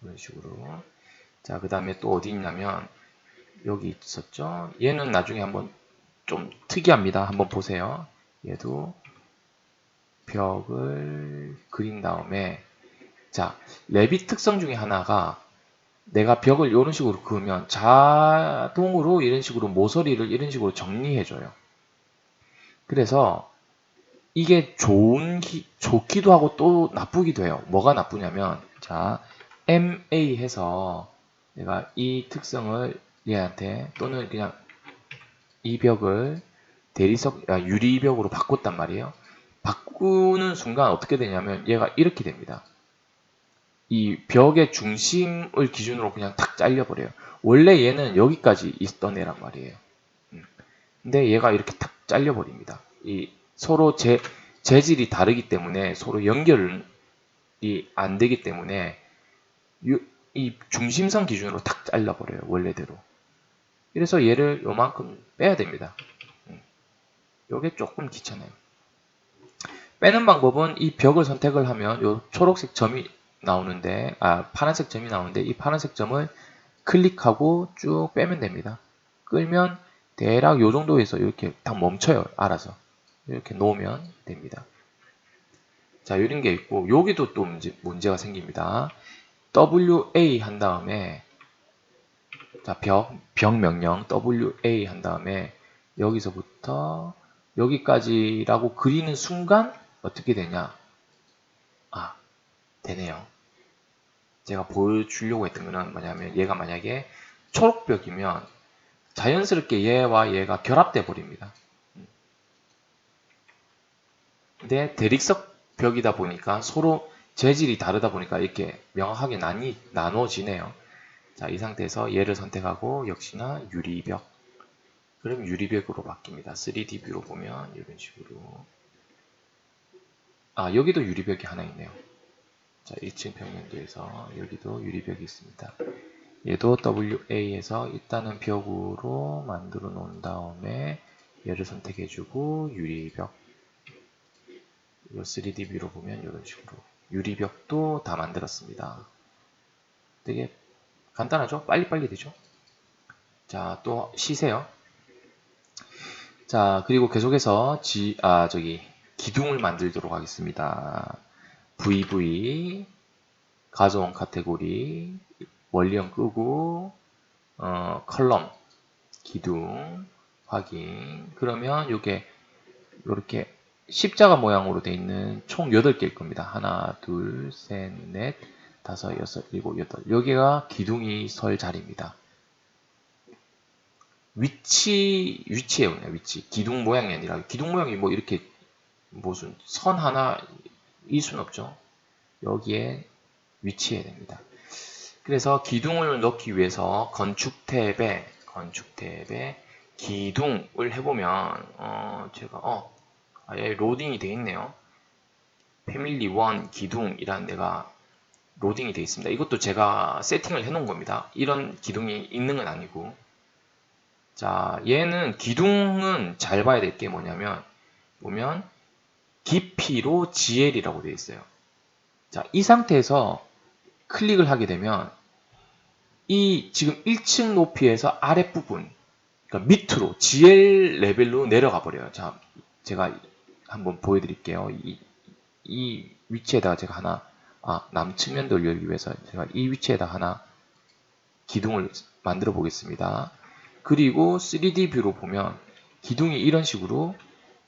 이런 식으로. 자, 그 다음에 또 어디 있냐면 여기 있었죠. 얘는 나중에 한번 좀 특이합니다. 한번 보세요. 얘도 벽을 그린 다음에, 자, 레빗 특성 중에 하나가 내가 벽을 이런 식으로 그으면 자동으로 이런 식으로 모서리를 이런 식으로 정리해줘요. 그래서 이게 좋기도 하고 또 나쁘기도 해요. 뭐가 나쁘냐면, 자, MA 해서 내가 이 특성을 얘한테, 또는 그냥 이 벽을 유리벽으로 바꿨단 말이에요. 바꾸는 순간 어떻게 되냐면 얘가 이렇게 됩니다. 이 벽의 중심을 기준으로 그냥 탁 잘려버려요. 원래 얘는 여기까지 있던 애란 말이에요. 근데 얘가 이렇게 탁 잘려버립니다. 이 서로 재질이 다르기 때문에 서로 연결이 안 되기 때문에 이 중심선 기준으로 탁 잘라버려요. 원래대로. 그래서 얘를 요만큼 빼야 됩니다. 요게 조금 귀찮아요. 빼는 방법은 이 벽을 선택을 하면 요 초록색 점이 나오는데, 파란색 점이 나오는데 이 파란색 점을 클릭하고 쭉 빼면 됩니다. 끌면 대략 요 정도에서 이렇게 딱 멈춰요. 알아서. 이렇게 놓으면 됩니다. 자, 이런 게 있고, 여기도 또 문제가 생깁니다. WA 한 다음에, 자, 벽 명령 WA 한 다음에, 여기서부터 여기까지라고 그리는 순간 어떻게 되냐? 되네요. 제가 보여주려고 했던 거는 뭐냐면, 얘가 만약에 초록벽이면 자연스럽게 얘와 얘가 결합돼 버립니다. 근데 대립석 벽이다 보니까 서로 재질이 다르다 보니까 이렇게 명확하게 나누어지네요. 자, 이 상태에서 얘를 선택하고 역시나 유리벽. 그럼 유리벽으로 바뀝니다. 3D 뷰로 보면 이런 식으로. 여기도 유리벽이 하나 있네요. 자, 1층 평면도에서 여기도 유리벽이 있습니다. 얘도 WA에서 일단은 벽으로 만들어 놓은 다음에 얘를 선택해주고 유리벽. 이 3D 뷰로 보면 이런 식으로 유리벽도 다 만들었습니다. 되게 간단하죠? 빨리빨리 되죠? 자, 또 쉬세요. 자, 그리고 계속해서 기둥을 만들도록 하겠습니다. VV 가져온 카테고리 원리형 끄고 컬럼 기둥 확인. 그러면 이게 이렇게 십자가 모양으로 되어 있는 총 8개일 겁니다. 하나, 둘, 셋, 넷, 다섯, 여섯, 일곱, 여덟. 여기가 기둥이 설 자리입니다. 위치예요, 그냥 위치. 기둥 모양이 아니라, 기둥 모양이 뭐 이렇게 무슨 선 하나일 순 없죠. 여기에 위치해야 됩니다. 그래서 기둥을 넣기 위해서 건축 탭에 기둥을 해보면, 제가, 로딩이 되어 있네요. 패밀리 1 기둥이라는 데가 로딩이 되어 있습니다. 이것도 제가 세팅을 해 놓은 겁니다. 이런 기둥이 있는 건 아니고. 자, 얘는 기둥은 잘 봐야 될 게 뭐냐면, 보면 깊이로 GL이라고 되어 있어요. 자, 이 상태에서 클릭을 하게 되면 이 지금 1층 높이에서 아랫부분, 그러니까 밑으로 GL 레벨로 내려가 버려요. 자, 제가 한번 보여드릴게요. 이 위치에다가 제가 하나, 남측면도를 열기 위해서 제가 이 위치에다 하나 기둥을 만들어 보겠습니다. 그리고 3D 뷰로 보면 기둥이 이런 식으로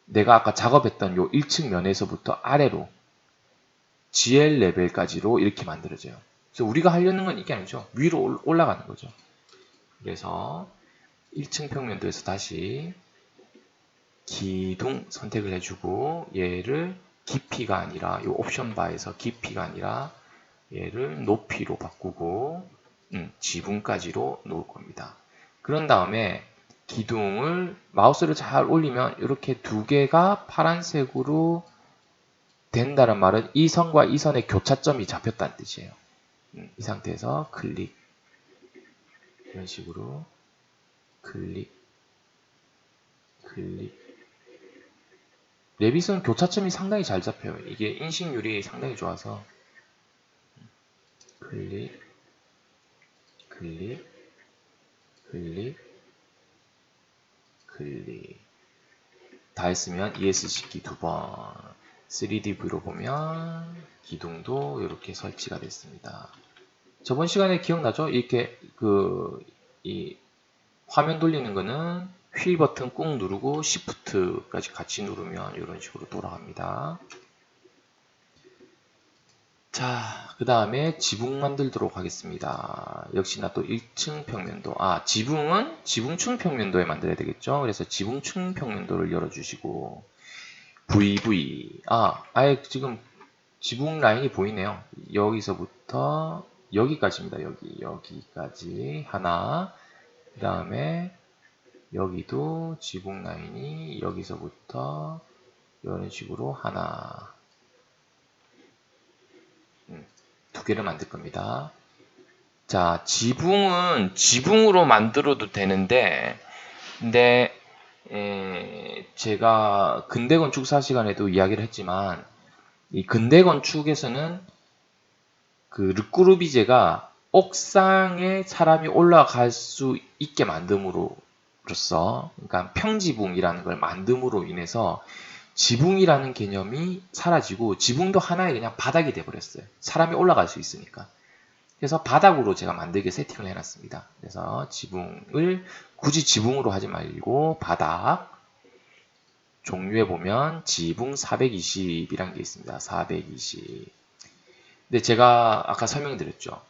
내가 아까 작업했던 요 1층 면에서부터 아래로 GL 레벨까지로 이렇게 만들어져요. 그래서 우리가 하려는 건 이게 아니죠. 위로 올라가는 거죠. 그래서 1층 평면도에서 다시 기둥 선택을 해주고 얘를 깊이가 아니라 이 옵션 바에서 깊이가 아니라 얘를 높이로 바꾸고 지붕까지로 놓을 겁니다. 그런 다음에 기둥을 마우스를 잘 올리면 이렇게 두 개가 파란색으로 된다는 말은 이 선과 이 선의 교차점이 잡혔다는 뜻이에요. 이 상태에서 클릭, 이런 식으로 클릭, 레빗은 교차점이 상당히 잘 잡혀요. 이게 인식률이 상당히 좋아서 클릭, 클릭, 클릭, 클릭 다 했으면 ESC키 2번 3D 뷰로 보면 기둥도 이렇게 설치가 됐습니다. 저번 시간에 기억나죠? 이렇게 이 화면 돌리는 거는 휠 버튼 꾹 누르고 Shift까지 같이 누르면 이런 식으로 돌아갑니다. 자, 그 다음에 지붕 만들도록 하겠습니다. 역시나 또 1층 평면도. 지붕은 지붕층 평면도에 만들어야 되겠죠? 그래서 지붕층 평면도를 열어주시고, VV. 아예 지금 지붕 라인이 보이네요. 여기서부터 여기까지입니다. 여기까지 하나. 그 다음에 여기도 지붕 라인이 여기서부터 이런 식으로 하나. 두 개를 만들 겁니다. 자, 지붕은 지붕으로 만들어도 되는데, 근데 제가 근대 건축사 시간에도 이야기를 했지만, 이 근대 건축에서는 그 르꾸르비제가 옥상에 사람이 올라갈 수 있게 만듦으로써, 그러니까 평지붕이라는 걸 만듦으로 인해서 지붕이라는 개념이 사라지고 지붕도 하나의 그냥 바닥이 돼버렸어요. 사람이 올라갈 수 있으니까. 그래서 바닥으로 제가 만들게 세팅을 해놨습니다. 그래서 지붕을 굳이 지붕으로 하지 말고 바닥 종류에 보면 지붕 420이라는 게 있습니다. 420. 근데 제가 아까 설명드렸죠.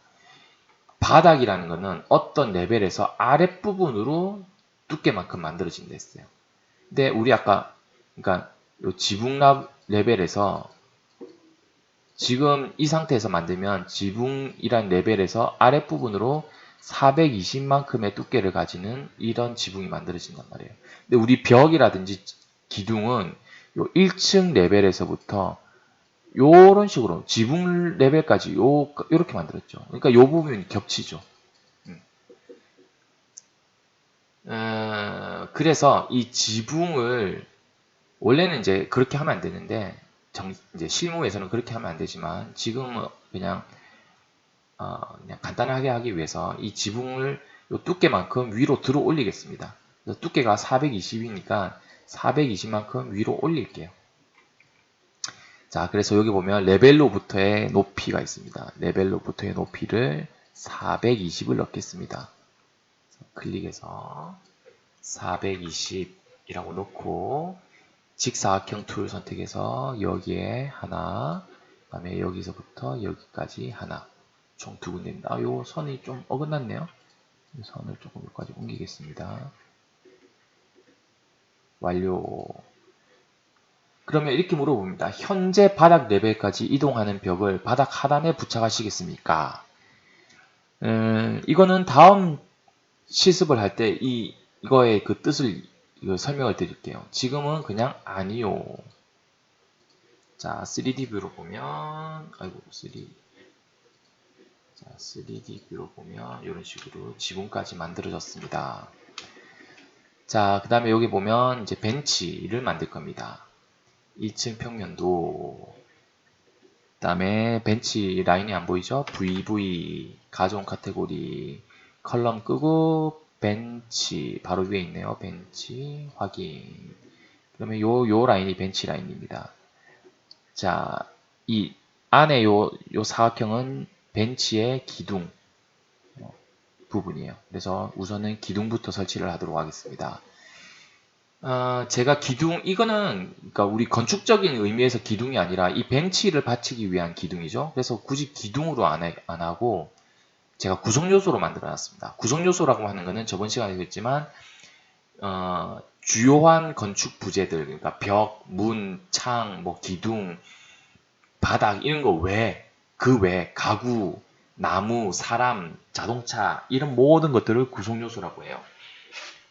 바닥이라는 거는 어떤 레벨에서 아랫부분으로 두께만큼 만들어진다 했어요. 근데 우리 아까 그러니까 요 지붕 레벨에서 지금 이 상태에서 만들면 지붕이란 레벨에서 아랫부분으로 420만큼의 두께를 가지는 이런 지붕이 만들어진단 말이에요. 근데 우리 벽이라든지 기둥은 요 1층 레벨에서부터 요런 식으로 지붕 레벨까지 요렇게 만들었죠. 그러니까 요 부분이 겹치죠. 그래서 이 지붕을 원래는 이제 그렇게 하면 안 되는데 이제 실무에서는 그렇게 하면 안 되지만 지금은 그냥 간단하게 하기 위해서 이 지붕을 요 두께만큼 위로 들어 올리겠습니다. 두께가 420이니까 420만큼 위로 올릴게요. 자, 그래서 여기 보면 레벨로부터의 높이가 있습니다. 레벨로부터의 높이를 420을 넣겠습니다. 클릭해서 420이라고 놓고 직사각형 툴 선택해서 여기에 하나, 그 다음에 여기서부터 여기까지 하나, 총 두 군데입니다. 요 선이 좀 어긋났네요. 선을 조금 여기까지 옮기겠습니다. 완료. 그러면 이렇게 물어봅니다. 현재 바닥 레벨까지 이동하는 벽을 바닥 하단에 부착하시겠습니까? 이거는 다음 실습을 할 때 이거의 그 뜻을 설명을 드릴게요. 지금은 그냥 아니요. 자, 3D 뷰로 보면, 3D 뷰로 보면 이런 식으로 지붕까지 만들어졌습니다. 자, 그 다음에 여기 보면 이제 벤치를 만들 겁니다. 2층 평면도. 그 다음에 벤치 라인이 안 보이죠? VV, 가전 카테고리, 컬럼 끄고, 벤치, 바로 위에 있네요. 벤치, 확인. 그러면 요 라인이 벤치 라인입니다. 자, 이 안에 요 사각형은 벤치의 기둥 부분이에요. 그래서 우선은 기둥부터 설치를 하도록 하겠습니다. 제가 이거는 그러니까 우리 건축적인 의미에서 기둥이 아니라 이 벤치를 받치기 위한 기둥이죠. 그래서 굳이 기둥으로 안 하고 제가 구성 요소로 만들어 놨습니다. 구성 요소라고 하는 거는 저번 시간에 했지만 주요한 건축 부재들, 그러니까 벽, 문, 창, 뭐 기둥, 바닥 이런 거 그 외 가구, 나무, 사람, 자동차 이런 모든 것들을 구성 요소라고 해요.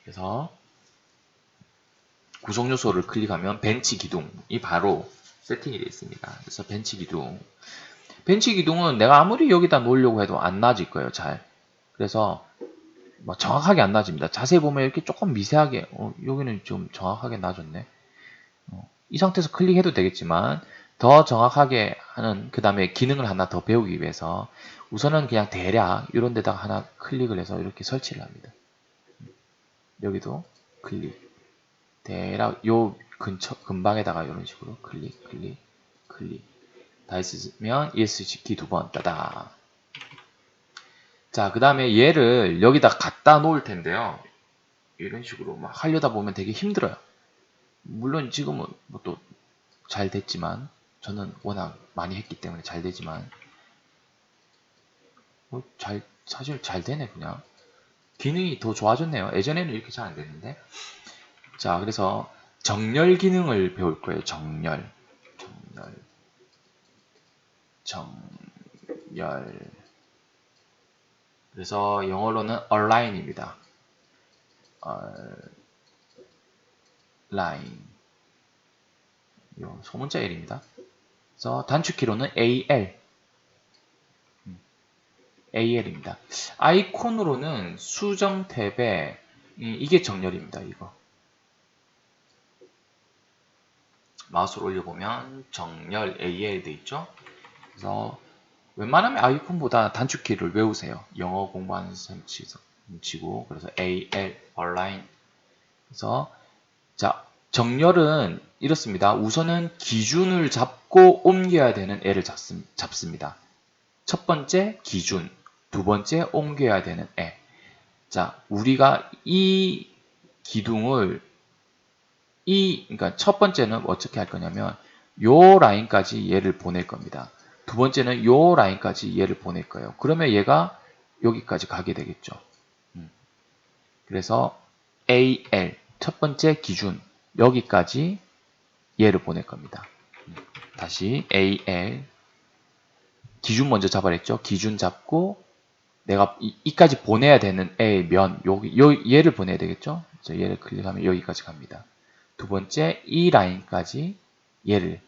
그래서 구성 요소를 클릭하면 벤치 기둥이 바로 세팅이 되어 있습니다. 그래서 벤치 기둥은 내가 아무리 여기다 놓으려고 해도 안 나질 거예요. 잘. 그래서 뭐 정확하게 안 나집니다. 자세히 보면 이렇게 조금 미세하게 여기는 좀 정확하게 나졌네. 이 상태에서 클릭해도 되겠지만 더 정확하게 하는 그 다음에 기능을 하나 더 배우기 위해서 우선은 그냥 대략 이런 데다가 하나 클릭을 해서 이렇게 설치를 합니다. 여기도 클릭, 대략 요 근방에다가 이런 식으로 클릭, 클릭, 클릭 다 했으면 ESC 키 2번 따다. 자, 그 다음에 얘를 여기다 갖다 놓을 텐데요. 이런 식으로 막 하려다 보면 되게 힘들어요. 물론 지금은 뭐 또 잘 됐지만 저는 워낙 많이 했기 때문에 잘 되지만 사실 잘 되네. 그냥 기능이 더 좋아졌네요. 예전에는 이렇게 잘 안 됐는데. 자, 그래서 정렬 기능을 배울 거예요. 정렬. 그래서 영어로는 align입니다. align. 요 소문자 L입니다. 그래서 단축키로는 AL입니다. 아이콘으로는 수정 탭에 이게 정렬입니다. 이거 마우스를 올려보면 정렬 AL 돼 있죠. 그래서 웬만하면 아이콘보다 단축키를 외우세요. 영어 공부하는 셈 치고. 그래서 AL align. 그래서 자, 정렬은 이렇습니다. 우선은 기준을 잡고 옮겨야 되는 애를 잡습니다. 첫 번째 기준, 두 번째 옮겨야 되는 애. 자, 우리가 이 기둥을 그러니까 첫 번째는 어떻게 할 거냐면 요 라인까지 얘를 보낼 겁니다. 두 번째는 요 라인까지 얘를 보낼 거예요. 그러면 얘가 여기까지 가게 되겠죠. 그래서 AL 첫 번째 기준 여기까지 얘를 보낼 겁니다. 다시 AL 기준 먼저 잡아냈죠. 기준 잡고 내가 이까지 보내야 되는 애의 면 얘를 보내야 되겠죠. 그래서 얘를 클릭하면 여기까지 갑니다. 두 번째 이 라인까지 얘를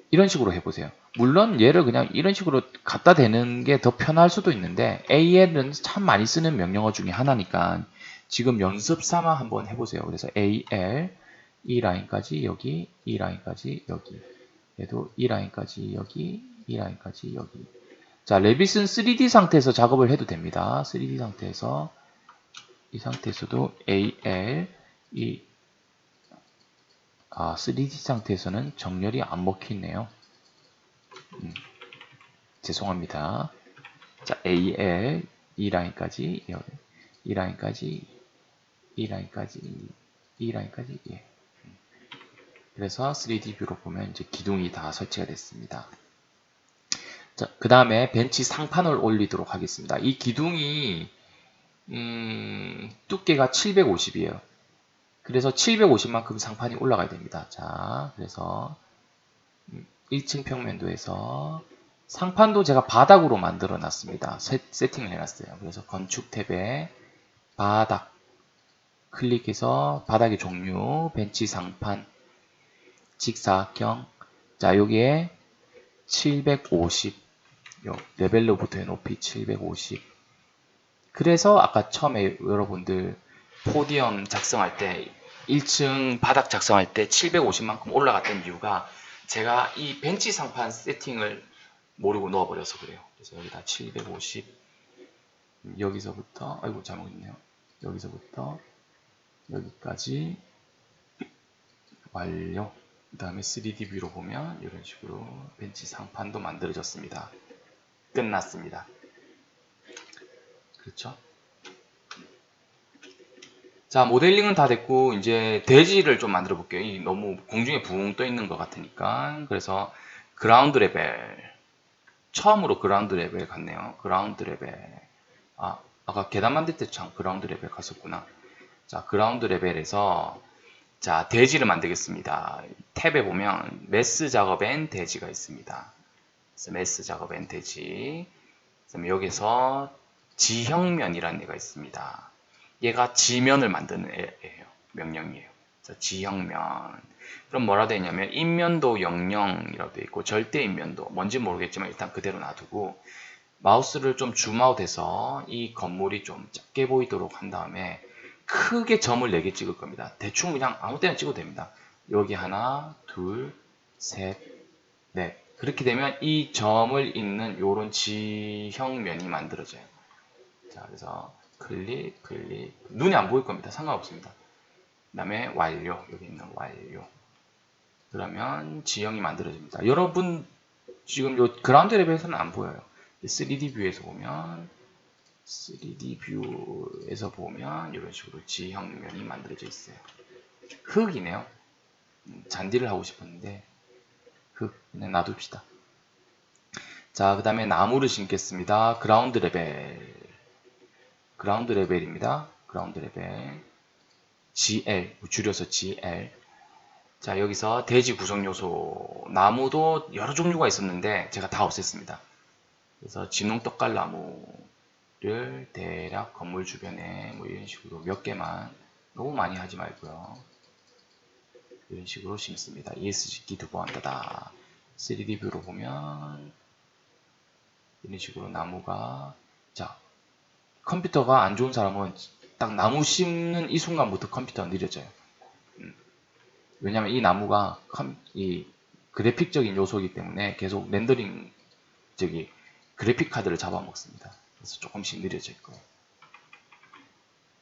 이런 식으로 해보세요. 물론 얘를 그냥 이런 식으로 갖다 대는 게 더 편할 수도 있는데 AL은 참 많이 쓰는 명령어 중에 하나니까 지금 연습 삼아 한번 해보세요. 그래서 AL 이 라인까지 여기, 이 라인까지 여기, 얘도 이 라인까지 여기, 이 라인까지 여기. 자, 레빗은 3D 상태에서 작업을 해도 됩니다. 3D 상태에서 이 상태에서도 AL 3D 상태에서는 정렬이 안 먹히네요. 죄송합니다. 자, AL 이 라인까지 여기, 이 라인까지, 이 라인까지, 이 라인까지 예. 그래서 3D 뷰로 보면 이제 기둥이 다 설치가 됐습니다. 자, 그 다음에 벤치 상판을 올리도록 하겠습니다. 이 기둥이 두께가 750이에요. 그래서 750만큼 상판이 올라가야 됩니다. 자, 그래서 1층 평면도에서 상판도 제가 바닥으로 만들어 놨습니다. 세팅을 해놨어요. 그래서 건축 탭에 바닥 클릭해서 바닥의 종류, 벤치 상판, 직사각형. 자, 여기에 750, 레벨로부터의 높이 750. 그래서 아까 처음에 여러분들 포디엄 작성할 때 1층 바닥 작성할 때 750만큼 올라갔던 이유가 제가 이 벤치 상판 세팅을 모르고 넣어버려서 그래요. 그래서 여기다 750 여기서부터 아이고 잘못했네요. 여기서부터 여기까지 완료. 그 다음에 3D 뷰로 보면 이런 식으로 벤치 상판도 만들어졌습니다. 끝났습니다. 그렇죠? 자, 모델링은 다 됐고 이제 대지를 좀 만들어 볼게요. 너무 공중에 붕 떠 있는 것 같으니까. 그래서 그라운드 레벨 처음으로 그라운드 레벨 갔네요. 그라운드 레벨 아까 계단 만들 때 참 그라운드 레벨 갔었구나. 자, 그라운드 레벨에서 자, 대지를 만들겠습니다. 탭에 보면 메스 작업 앤 대지가 있습니다. 그래서 메스 작업 앤 대지. 그다음에 여기서 지형면이라는 애가 있습니다. 얘가 지면을 만드는 애예요. 명령이에요. 그래서 지형면. 그럼 뭐라 되어 있냐면 인면도 00이라고 되어 있고 절대 인면도 뭔지 모르겠지만 일단 그대로 놔두고 마우스를 좀 줌아웃해서 이 건물이 좀 작게 보이도록 한 다음에 크게 점을 4개 찍을 겁니다. 대충 그냥 아무 때나 찍어도 됩니다. 여기 하나, 둘, 셋, 넷. 그렇게 되면 이 점을 잇는 요런 지형면이 만들어져요. 자, 그래서 클릭, 클릭. 눈에 안 보일 겁니다. 상관없습니다. 그 다음에 완료. 여기 있는 완료. 그러면 지형이 만들어집니다. 여러분, 지금 요 그라운드 레벨에서는 안 보여요. 3D 뷰에서 보면, 3D 뷰에서 보면, 이런 식으로 지형면이 만들어져 있어요. 흙이네요. 잔디를 하고 싶었는데, 흙, 그냥 놔둡시다. 자, 그 다음에 나무를 심겠습니다. 그라운드 레벨. 그라운드 레벨입니다. 그라운드 레벨. GL, 줄여서 GL. 자, 여기서 대지 구성 요소. 나무도 여러 종류가 있었는데, 제가 다 없앴습니다. 그래서 진홍 떡갈나무를 대략 건물 주변에 뭐 이런 식으로 몇 개만, 너무 많이 하지 말고요. 이런 식으로 심습니다. ESG기 2번 따다. 3D 뷰로 보면 이런 식으로 나무가, 자, 컴퓨터가 안 좋은 사람은 딱 나무 심는 이 순간부터 컴퓨터가 느려져요. 왜냐면 이 나무가 이 그래픽적인 요소이기 때문에 계속 렌더링, 그래픽 카드를 잡아먹습니다. 그래서 조금씩 느려질 거예요.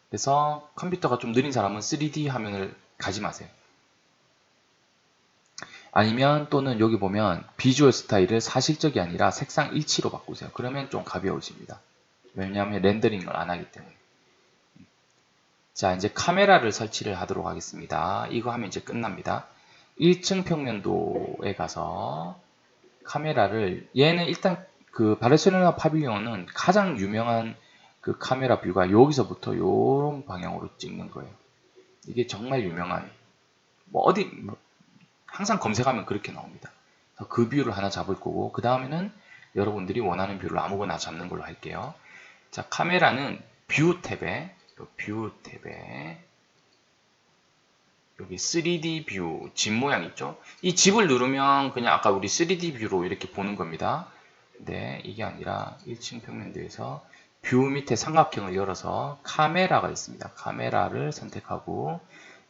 그래서 컴퓨터가 좀 느린 사람은 3D 화면을 가지 마세요. 아니면 또는 여기 보면 비주얼 스타일을 사실적이 아니라 색상 일치로 바꾸세요. 그러면 좀 가벼워집니다. 왜냐하면 렌더링을 안 하기 때문에. 자, 이제 카메라를 설치를 하도록 하겠습니다. 이거 하면 이제 끝납니다. 1층 평면도에 가서 카메라를, 얘는 일단 그 바르셀로나 파빌리온은 가장 유명한 그 카메라 뷰가 여기서부터 이런 방향으로 찍는 거예요. 이게 정말 유명한, 뭐 어디 항상 검색하면 그렇게 나옵니다. 그래서 그 뷰를 하나 잡을 거고, 그 다음에는 여러분들이 원하는 뷰를 아무거나 잡는 걸로 할게요. 자, 카메라는 뷰 탭에, 뷰 탭에 여기 3D 뷰 집 모양 있죠? 이 집을 누르면 그냥 아까 우리 3D 뷰로 이렇게 보는 겁니다. 근데 이게 아니라 1층 평면도에서 뷰 밑에 삼각형을 열어서 카메라가 있습니다. 카메라를 선택하고,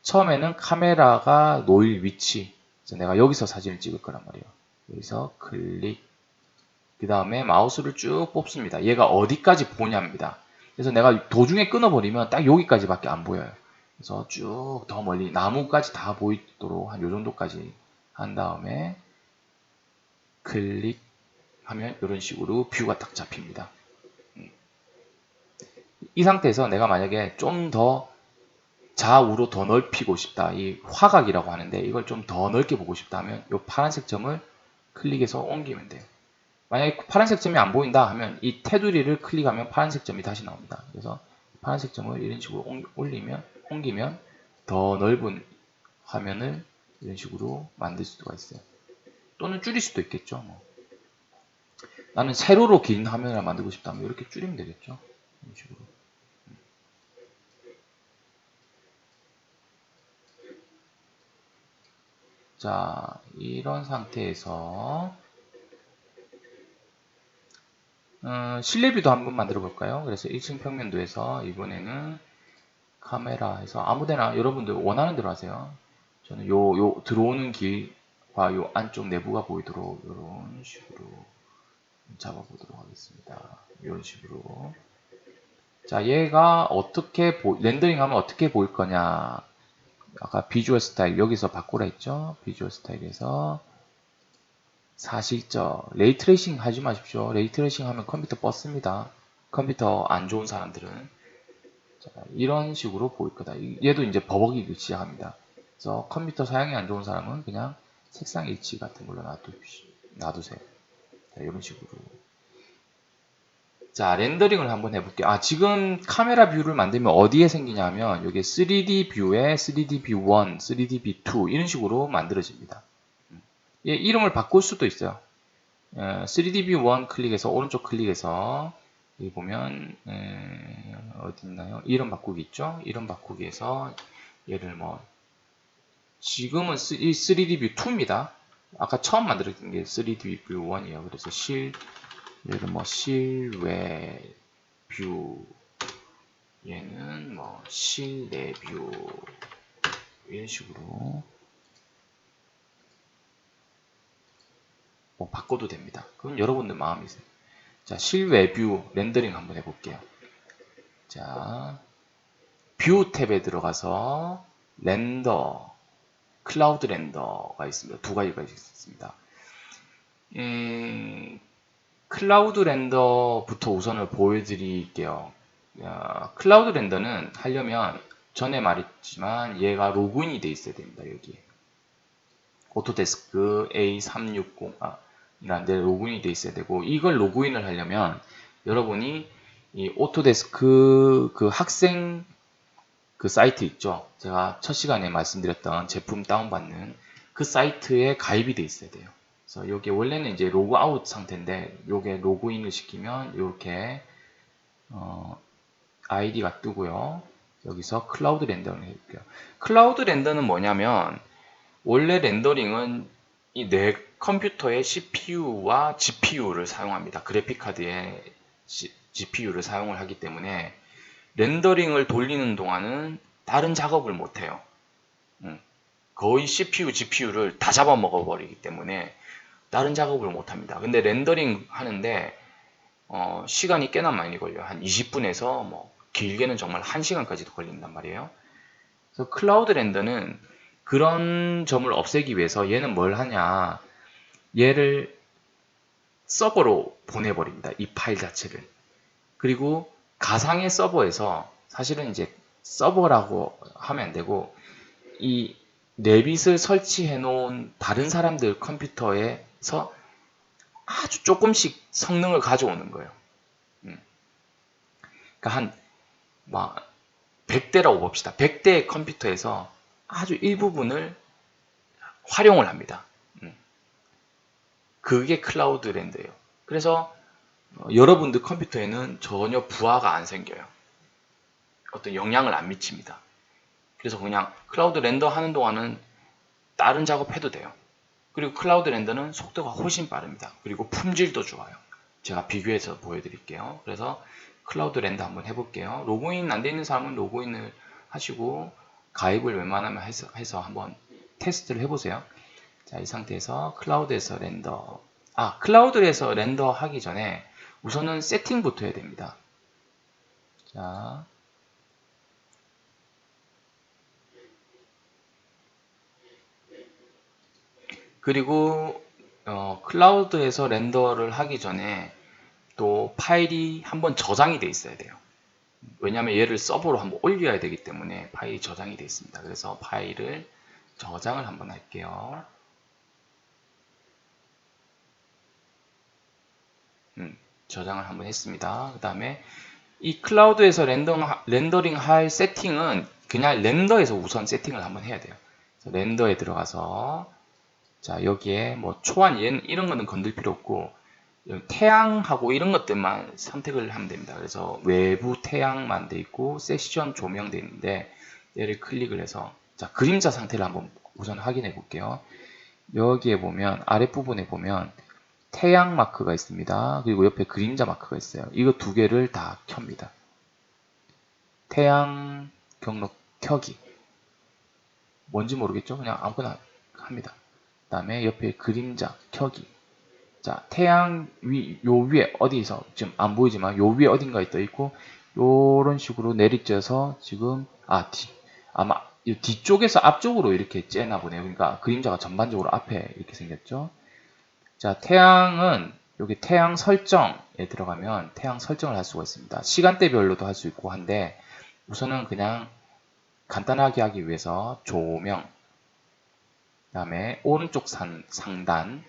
처음에는 카메라가 놓일 위치, 내가 여기서 사진을 찍을 거란 말이에요. 여기서 클릭, 그 다음에 마우스를 쭉 뽑습니다. 얘가 어디까지 보냐입니다. 그래서 내가 도중에 끊어버리면 딱 여기까지밖에 안 보여요. 그래서 쭉 더 멀리 나무까지 다 보이도록 한 요 정도까지 한 다음에 클릭하면 이런 식으로 뷰가 딱 잡힙니다. 이 상태에서 내가 만약에 좀 더 좌우로 더 넓히고 싶다, 이 화각이라고 하는데 이걸 좀 더 넓게 보고 싶다 하면 이 파란색 점을 클릭해서 옮기면 돼요. 만약에 파란색 점이 안 보인다 하면 이 테두리를 클릭하면 파란색 점이 다시 나옵니다. 그래서 파란색 점을 이런 식으로 옮기면 더 넓은 화면을 이런 식으로 만들 수가 있어요. 또는 줄일 수도 있겠죠. 뭐. 나는 세로로 긴 화면을 만들고 싶다면 이렇게 줄이면 되겠죠. 이런 식으로. 자, 이런 상태에서 실내뷰도 한번 만들어 볼까요? 그래서 1층 평면도에서 이번에는 카메라 해서 아무데나 여러분들 원하는 대로 하세요. 저는 요 들어오는 길과 요 안쪽 내부가 보이도록 이런 식으로 잡아보도록 하겠습니다. 이런 식으로. 자, 얘가 어떻게 렌더링 하면 어떻게 보일 거냐. 아까 비주얼 스타일 여기서 바꾸라 했죠. 비주얼 스타일에서 사실적 레이 트레이싱 하지 마십시오. 레이 트레이싱 하면 컴퓨터 뻗습니다. 컴퓨터 안 좋은 사람들은. 자, 이런 식으로 보일 거다. 얘도 이제 버벅이기 시작합니다. 그래서 컴퓨터 사양이 안 좋은 사람은 그냥 색상 일치 같은 걸로 놔두세요. 자, 이런 식으로. 자, 렌더링을 한번 해볼게요. 아, 지금 카메라 뷰를 만들면 어디에 생기냐면 여기 3D 뷰에 3D 뷰 1, 3D 뷰 2 이런 식으로 만들어집니다. 얘 이름을 바꿀 수도 있어요. 3D 뷰 1 클릭해서 오른쪽 클릭해서 여기 보면 어디 있나요? 이름 바꾸기 있죠? 이름 바꾸기에서 얘를 뭐 지금은 3D 뷰 2입니다. 아까 처음 만들었던 게 3D 뷰 1이에요. 그래서 얘를 뭐 실외 뷰 얘는 뭐 실내 뷰 이런 식으로 뭐 바꿔도 됩니다. 그건 여러분들 마음이세요. 자, 실외 뷰 렌더링 한번 해볼게요. 자, 뷰 탭에 들어가서 렌더, 클라우드 렌더가 있습니다. 두 가지가 있습니다. 클라우드 렌더부터 우선을 보여드릴게요. 클라우드 렌더는 하려면 전에 말했지만 얘가 로그인이 돼 있어야 됩니다. 여기에 오토데스크 A360 이라는 데 로그인이 돼 있어야 되고, 이걸 로그인을 하려면 여러분이 이 오토데스크 그 학생 그 사이트 있죠. 제가 첫 시간에 말씀드렸던 제품 다운받는 그 사이트에 가입이 돼 있어야 돼요. 그래서 여기 원래는 이제 로그아웃 상태인데 요게 로그인을 시키면 이렇게 아이디가 뜨고요. 여기서 클라우드 렌더링을 해볼게요. 클라우드 렌더는 뭐냐면 원래 렌더링은 이 내 컴퓨터의 CPU와 GPU를 사용합니다. 그래픽카드의 GPU를 사용을 하기 때문에 렌더링을 돌리는 동안은 다른 작업을 못해요. 거의 CPU, GPU를 다 잡아먹어 버리기 때문에 다른 작업을 못합니다. 근데 렌더링 하는데 시간이 꽤나 많이 걸려요. 한 20분에서 뭐 길게는 정말 1시간까지도 걸린단 말이에요. 그래서 클라우드 렌더는 그런 점을 없애기 위해서 얘는 뭘 하냐, 얘를 서버로 보내버립니다. 이 파일 자체를. 그리고 가상의 서버에서, 사실은 이제 서버라고 하면 안 되고 이 레빗을 설치해 놓은 다른 사람들 컴퓨터에서 아주 조금씩 성능을 가져오는 거예요. 그러니까 한 100대라고 봅시다. 100대의 컴퓨터에서 아주 일부분을 활용을 합니다. 그게 클라우드 렌더예요. 그래서 여러분들 컴퓨터에는 전혀 부하가 안 생겨요. 어떤 영향을 안 미칩니다. 그래서 그냥 클라우드 렌더 하는 동안은 다른 작업해도 돼요. 그리고 클라우드 렌더는 속도가 훨씬 빠릅니다. 그리고 품질도 좋아요. 제가 비교해서 보여드릴게요. 그래서 클라우드 렌더 한번 해볼게요. 로그인 안 돼 있는 사람은 로그인을 하시고 가입을 웬만하면 해서 한번 테스트를 해보세요. 자, 이 상태에서 클라우드에서 렌더. 클라우드에서 렌더 하기 전에 우선은 세팅부터 해야 됩니다. 자, 그리고 클라우드에서 렌더를 하기 전에 또 파일이 한번 저장이 돼 있어야 돼요. 왜냐하면 얘를 서버로 한번 올려야 되기 때문에 파일이 저장이 되어 있습니다. 그래서 파일을 저장을 한번 할게요. 저장을 한번 했습니다. 그 다음에 이 클라우드에서 렌더링 할 세팅은 그냥 렌더에서 우선 세팅을 한번 해야 돼요. 렌더에 들어가서 자, 여기에 뭐 초안 이런 거는 건들 필요 없고 태양하고 이런 것들만 선택을 하면 됩니다. 그래서 외부 태양만 돼 있고 세션 조명 돼 있는데 얘를 클릭을 해서 자, 그림자 상태를 한번 우선 확인해 볼게요. 여기에 보면 아랫부분에 보면 태양 마크가 있습니다. 그리고 옆에 그림자 마크가 있어요. 이거 두 개를 다 켭니다. 태양 경로 켜기. 뭔지 모르겠죠? 그냥 아무거나 합니다. 그 다음에 옆에 그림자 켜기. 자, 태양 요 위에 어디서 지금 안 보이지만 요 위에 어딘가에 떠 있고 요런 식으로 내리쬐서 지금 아마 이 뒤쪽에서 앞쪽으로 이렇게 째나 보네요. 그러니까 그림자가 전반적으로 앞에 이렇게 생겼죠. 자, 태양은 여기 태양 설정에 들어가면 태양 설정을 할 수가 있습니다. 시간대별로도 할 수 있고 한데 우선은 그냥 간단하게 하기 위해서 조명, 그 다음에 오른쪽 상단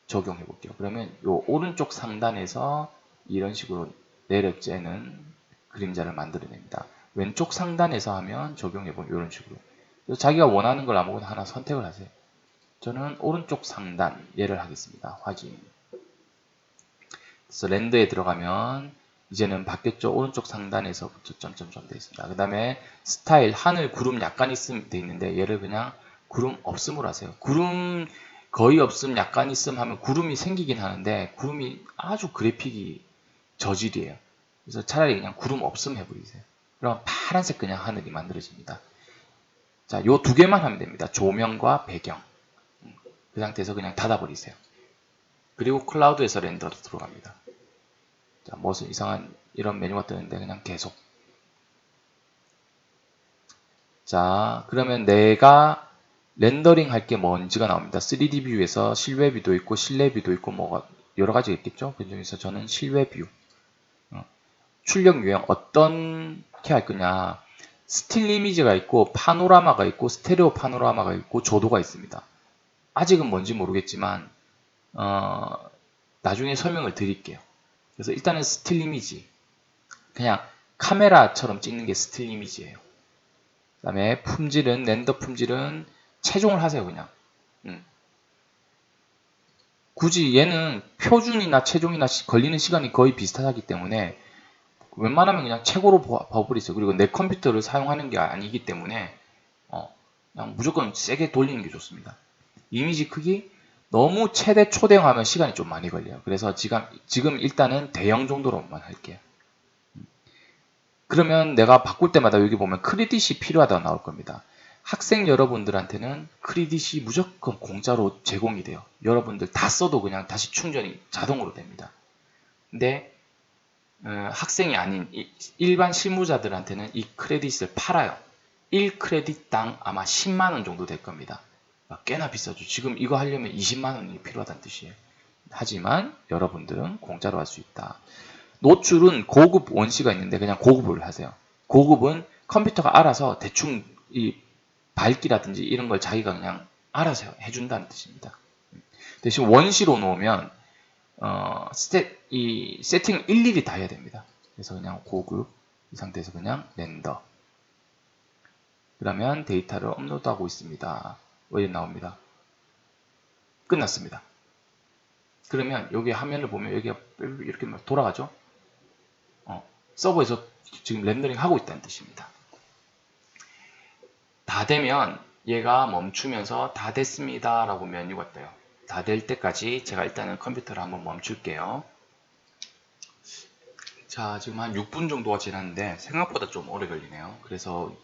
적용해 볼게요. 그러면 이 오른쪽 상단에서 이런 식으로 내려쬐는 그림자를 만들어냅니다. 왼쪽 상단에서 하면 적용해 보면 이런 식으로 자기가 원하는 걸 아무거나 하나 선택을 하세요. 저는 오른쪽 상단 얘를 하겠습니다. 확인. 그래서 렌더에 들어가면 이제는 바뀌었죠. 오른쪽 상단에서부터 점점점 되어 있습니다. 그 다음에 스타일 하늘 구름 약간 있음 되어 있는데 얘를 그냥 구름 없음으로 하세요. 구름 거의 없음 약간 있음 하면 구름이 생기긴 하는데 구름이 아주 그래픽이 저질이에요. 그래서 차라리 그냥 구름 없음 해버리세요. 그럼 파란색 그냥 하늘이 만들어집니다. 자, 요 두 개만 하면 됩니다. 조명과 배경. 그 상태에서 그냥 닫아버리세요. 그리고 클라우드에서 렌더로 들어갑니다. 자, 무슨 이상한 이런 메뉴가 뜨는데 그냥 계속. 자, 그러면 내가 렌더링 할 게 뭔지가 나옵니다. 3D 뷰에서 실외 뷰도 있고 실내 뷰도 있고 뭐가 여러 가지 있겠죠. 그 중에서 저는 실외 뷰. 출력 유형 어떻게 할 거냐. 스틸 이미지가 있고 파노라마가 있고 스테레오 파노라마가 있고 조도가 있습니다. 아직은 뭔지 모르겠지만 나중에 설명을 드릴게요. 그래서 일단은 스틸 이미지. 그냥 카메라처럼 찍는 게 스틸 이미지예요. 그 다음에 품질은 렌더 품질은 최종을 하세요. 그냥 굳이 얘는 표준이나 최종이나 걸리는 시간이 거의 비슷하기 때문에 웬만하면 그냥 최고로 봐버리세요. 그리고 내 컴퓨터를 사용하는 게 아니기 때문에 그냥 무조건 세게 돌리는 게 좋습니다. 이미지 크기 너무 최대 초대형하면 시간이 좀 많이 걸려요. 그래서 지금 일단은 대형 정도로만 할게요. 그러면 내가 바꿀 때마다 여기 보면 크레딧이 필요하다고 나올 겁니다. 학생 여러분들한테는 크레딧이 무조건 공짜로 제공이 돼요. 여러분들 다 써도 그냥 다시 충전이 자동으로 됩니다. 근데 학생이 아닌 일반 실무자들한테는 이 크레딧을 팔아요. 1크레딧당 아마 10만원 정도 될 겁니다. 꽤나 비싸죠. 지금 이거 하려면 20만원이 필요하다는 뜻이에요. 하지만 여러분들은 공짜로 할 수 있다. 노출은 고급 원시가 있는데 그냥 고급을 하세요. 고급은 컴퓨터가 알아서 대충 이 밝기라든지 이런 걸 자기가 그냥 알아서 해준다는 뜻입니다. 대신 원시로 놓으면 이 세팅을 일일이 다 해야 됩니다. 그래서 그냥 고급 이 상태에서 그냥 렌더. 그러면 데이터를 업로드하고 있습니다. 이렇게 나옵니다. 끝났습니다. 그러면 여기 화면을 보면 여기가 이렇게 돌아가죠. 서버에서 지금 렌더링 하고 있다는 뜻입니다. 다 되면 얘가 멈추면서 다 됐습니다 라고 메뉴가 떠요. 다 될 때까지 제가 일단은 컴퓨터를 한번 멈출게요. 자, 지금 한 6분 정도가 지났는데 생각보다 좀 오래 걸리네요. 그래서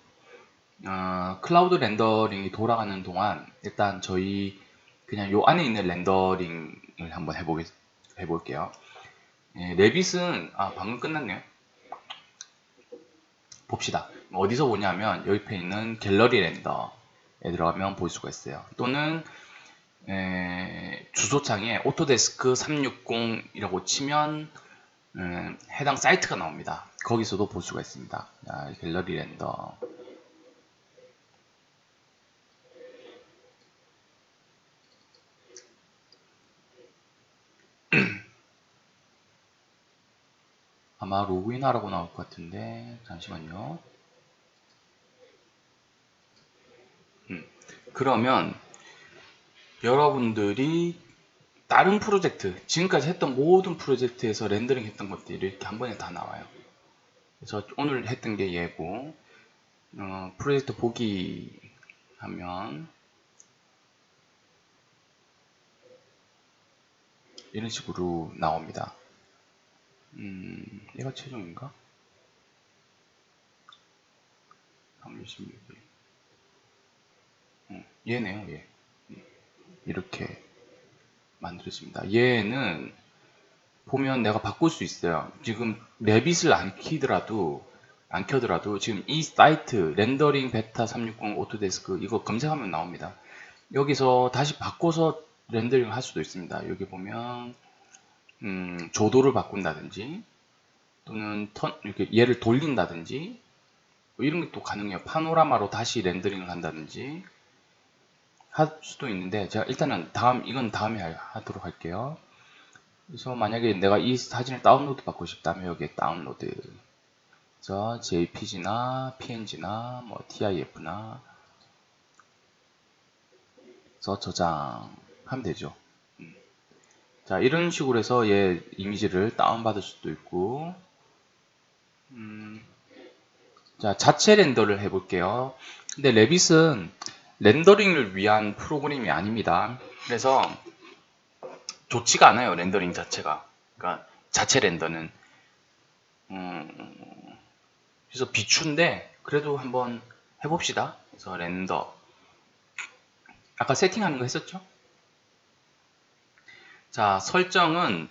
클라우드 렌더링이 돌아가는 동안 일단 저희 그냥 요 안에 있는 렌더링을 한번 해볼게요. 레빗은 방금 끝났네요. 봅시다. 어디서 보냐면 옆에 있는 갤러리 렌더에 들어가면 볼 수가 있어요. 또는 주소창에 오토데스크 360이라고 치면 해당 사이트가 나옵니다. 거기서도 볼 수가 있습니다. 자, 갤러리 렌더. 아마 로그인하라고 나올 것 같은데 잠시만요. 그러면 여러분들이 다른 프로젝트, 지금까지 했던 모든 프로젝트에서 렌더링 했던 것들이 이렇게 한 번에 다 나와요. 그래서 오늘 했던 게 얘고, 프로젝트 보기 하면 이런 식으로 나옵니다. 얘가 최종인가? 316일. 얘네요, 얘. 이렇게 만들어집니다. 얘는 보면 내가 바꿀 수 있어요. 지금 레빗을 안 켜더라도 지금 이 사이트 렌더링 베타 360 오토데스크 이거 검색하면 나옵니다. 여기서 다시 바꿔서 렌더링을 할 수도 있습니다. 여기 보면 조도를 바꾼다든지 또는 이렇게 얘를 돌린다든지 뭐 이런 게 또 가능해요. 파노라마로 다시 렌더링을 한다든지 할 수도 있는데 제가 일단은 이건 다음에 하도록 할게요. 그래서 만약에 내가 이 사진을 다운로드 받고 싶다면 여기에 다운로드 그래서 JPG나 PNG나 뭐 TIF나 그래서 저장하면 되죠. 자, 이런 식으로 해서 얘 이미지를 다운받을 수도 있고 자, 자체 렌더를 해볼게요. 근데 레빗은 렌더링을 위한 프로그램이 아닙니다. 그래서 좋지가 않아요, 렌더링 자체가. 그러니까 자체 렌더는 그래서 비추인데 그래도 한번 해봅시다. 그래서 렌더. 아까 세팅하는 거 했었죠? 자, 설정은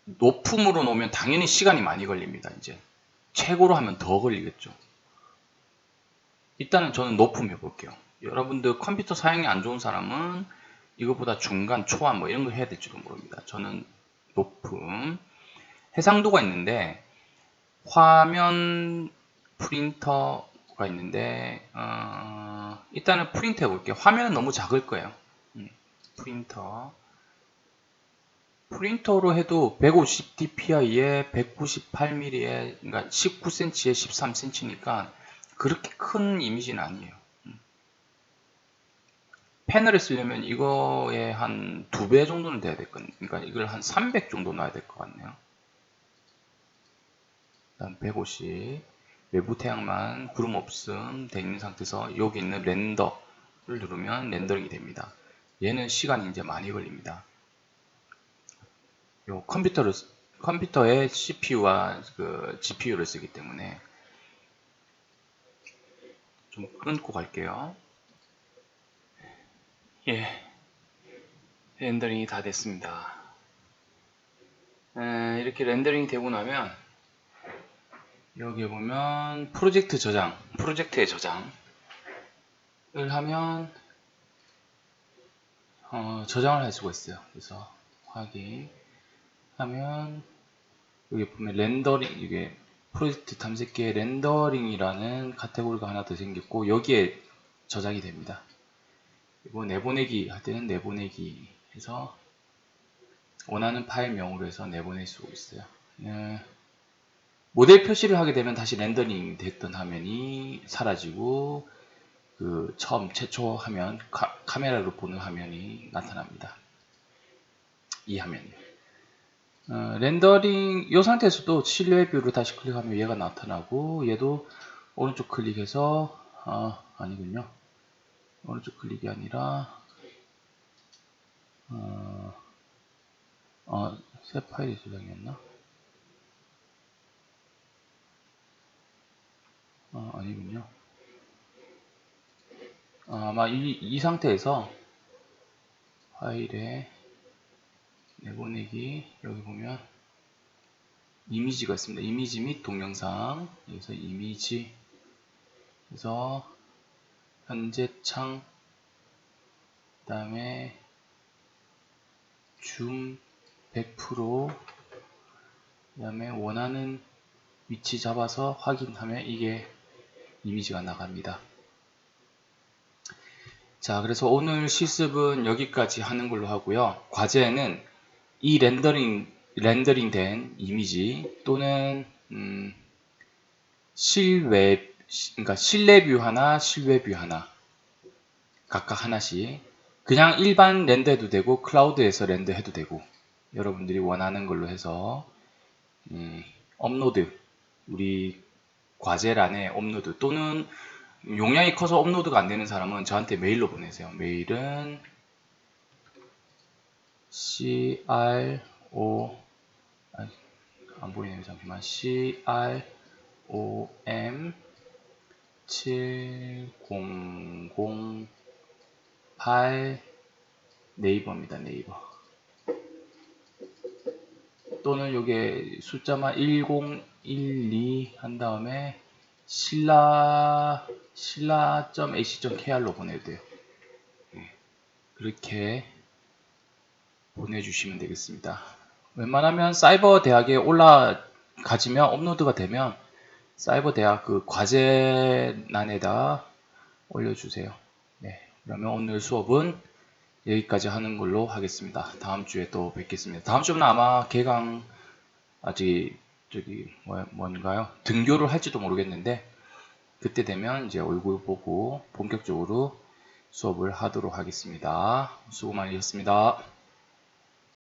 높음으로 놓으면 당연히 시간이 많이 걸립니다. 이제 최고로 하면 더 걸리겠죠. 일단은 저는 높음 해볼게요. 여러분들 컴퓨터 사용이 안 좋은 사람은 이거보다 중간, 초안 뭐 이런 거 해야 될지도 모릅니다. 저는 높음. 해상도가 있는데 화면 프린터가 있는데 일단은 프린트 해볼게요. 화면은 너무 작을 거예요. 프린터로 해도 150dpi에 198mm에 그러니까 19cm에 13cm니까 그렇게 큰 이미지는 아니에요. 패널을 쓰려면 이거에 한 2배 정도는 돼야 될 거니까 그러니까 이걸 한 300 정도 놔야 될 것 같네요. 일단 150 외부 태양만 구름 없음 되어 있는 상태에서 여기 있는 렌더를 누르면 렌더링이 됩니다. 얘는 시간이 이제 많이 걸립니다. 요 컴퓨터에 CPU와 그 GPU를 쓰기 때문에 좀 끊고 갈게요. 예, 렌더링이 다 됐습니다. 이렇게 렌더링이 되고 나면 여기 보면 프로젝트 저장, 프로젝트의 저장을 하면 저장을 할 수가 있어요. 그래서 확인하면 여기 보면 렌더링, 이게 프로젝트 탐색기에 렌더링이라는 카테고리가 하나 더 생겼고 여기에 저장이 됩니다. 그리고 내보내기 할 때는 내보내기 해서 원하는 파일명으로 해서 내보낼 수 있어요. 모델 표시를 하게 되면 다시 렌더링 됐던 화면이 사라지고 그 처음 최초 화면 카메라로 보는 화면이 나타납니다. 이 화면이요. 렌더링 이 상태에서도 실내 뷰를 다시 클릭하면 얘가 나타나고 얘도 오른쪽 클릭해서 아니군요. 오른쪽 클릭이 아니라 새 파일이 저장이었나? 아니군요. 아마 이 상태에서 파일에 내보내기 여기 보면 이미지가 있습니다. 이미지 및 동영상 여기서 이미지 그래서 현재 창 그 다음에 줌 100% 그 다음에 원하는 위치 잡아서 확인하면 이게 이미지가 나갑니다. 자, 그래서 오늘 실습은 여기까지 하는 걸로 하고요. 과제는 이 렌더링 된 이미지 또는 그러니까 실내 뷰 하나, 실외 뷰 하나 각각 하나씩 그냥 일반 렌더해도 되고 클라우드에서 렌더해도 되고 여러분들이 원하는 걸로 해서 업로드 우리 과제란에 업로드 또는 용량이 커서 업로드가 안 되는 사람은 저한테 메일로 보내세요. 메일은 안 보이네요. 잠시만. CROM7008 네이버입니다. 네이버. 또는 요게 숫자만 1012 한 다음에 신라.ac.kr로 보내도 돼요. 그렇게 보내주시면 되겠습니다. 웬만하면 사이버 대학에 올라가지면 업로드가 되면 사이버 대학 그 과제란에다 올려주세요. 네, 그러면 오늘 수업은 여기까지 하는 걸로 하겠습니다. 다음 주에 또 뵙겠습니다. 다음 주는 아마 개강 아직 뭔가요? 등교를 할지도 모르겠는데 그때 되면 이제 얼굴 보고 본격적으로 수업을 하도록 하겠습니다. 수고 많으셨습니다.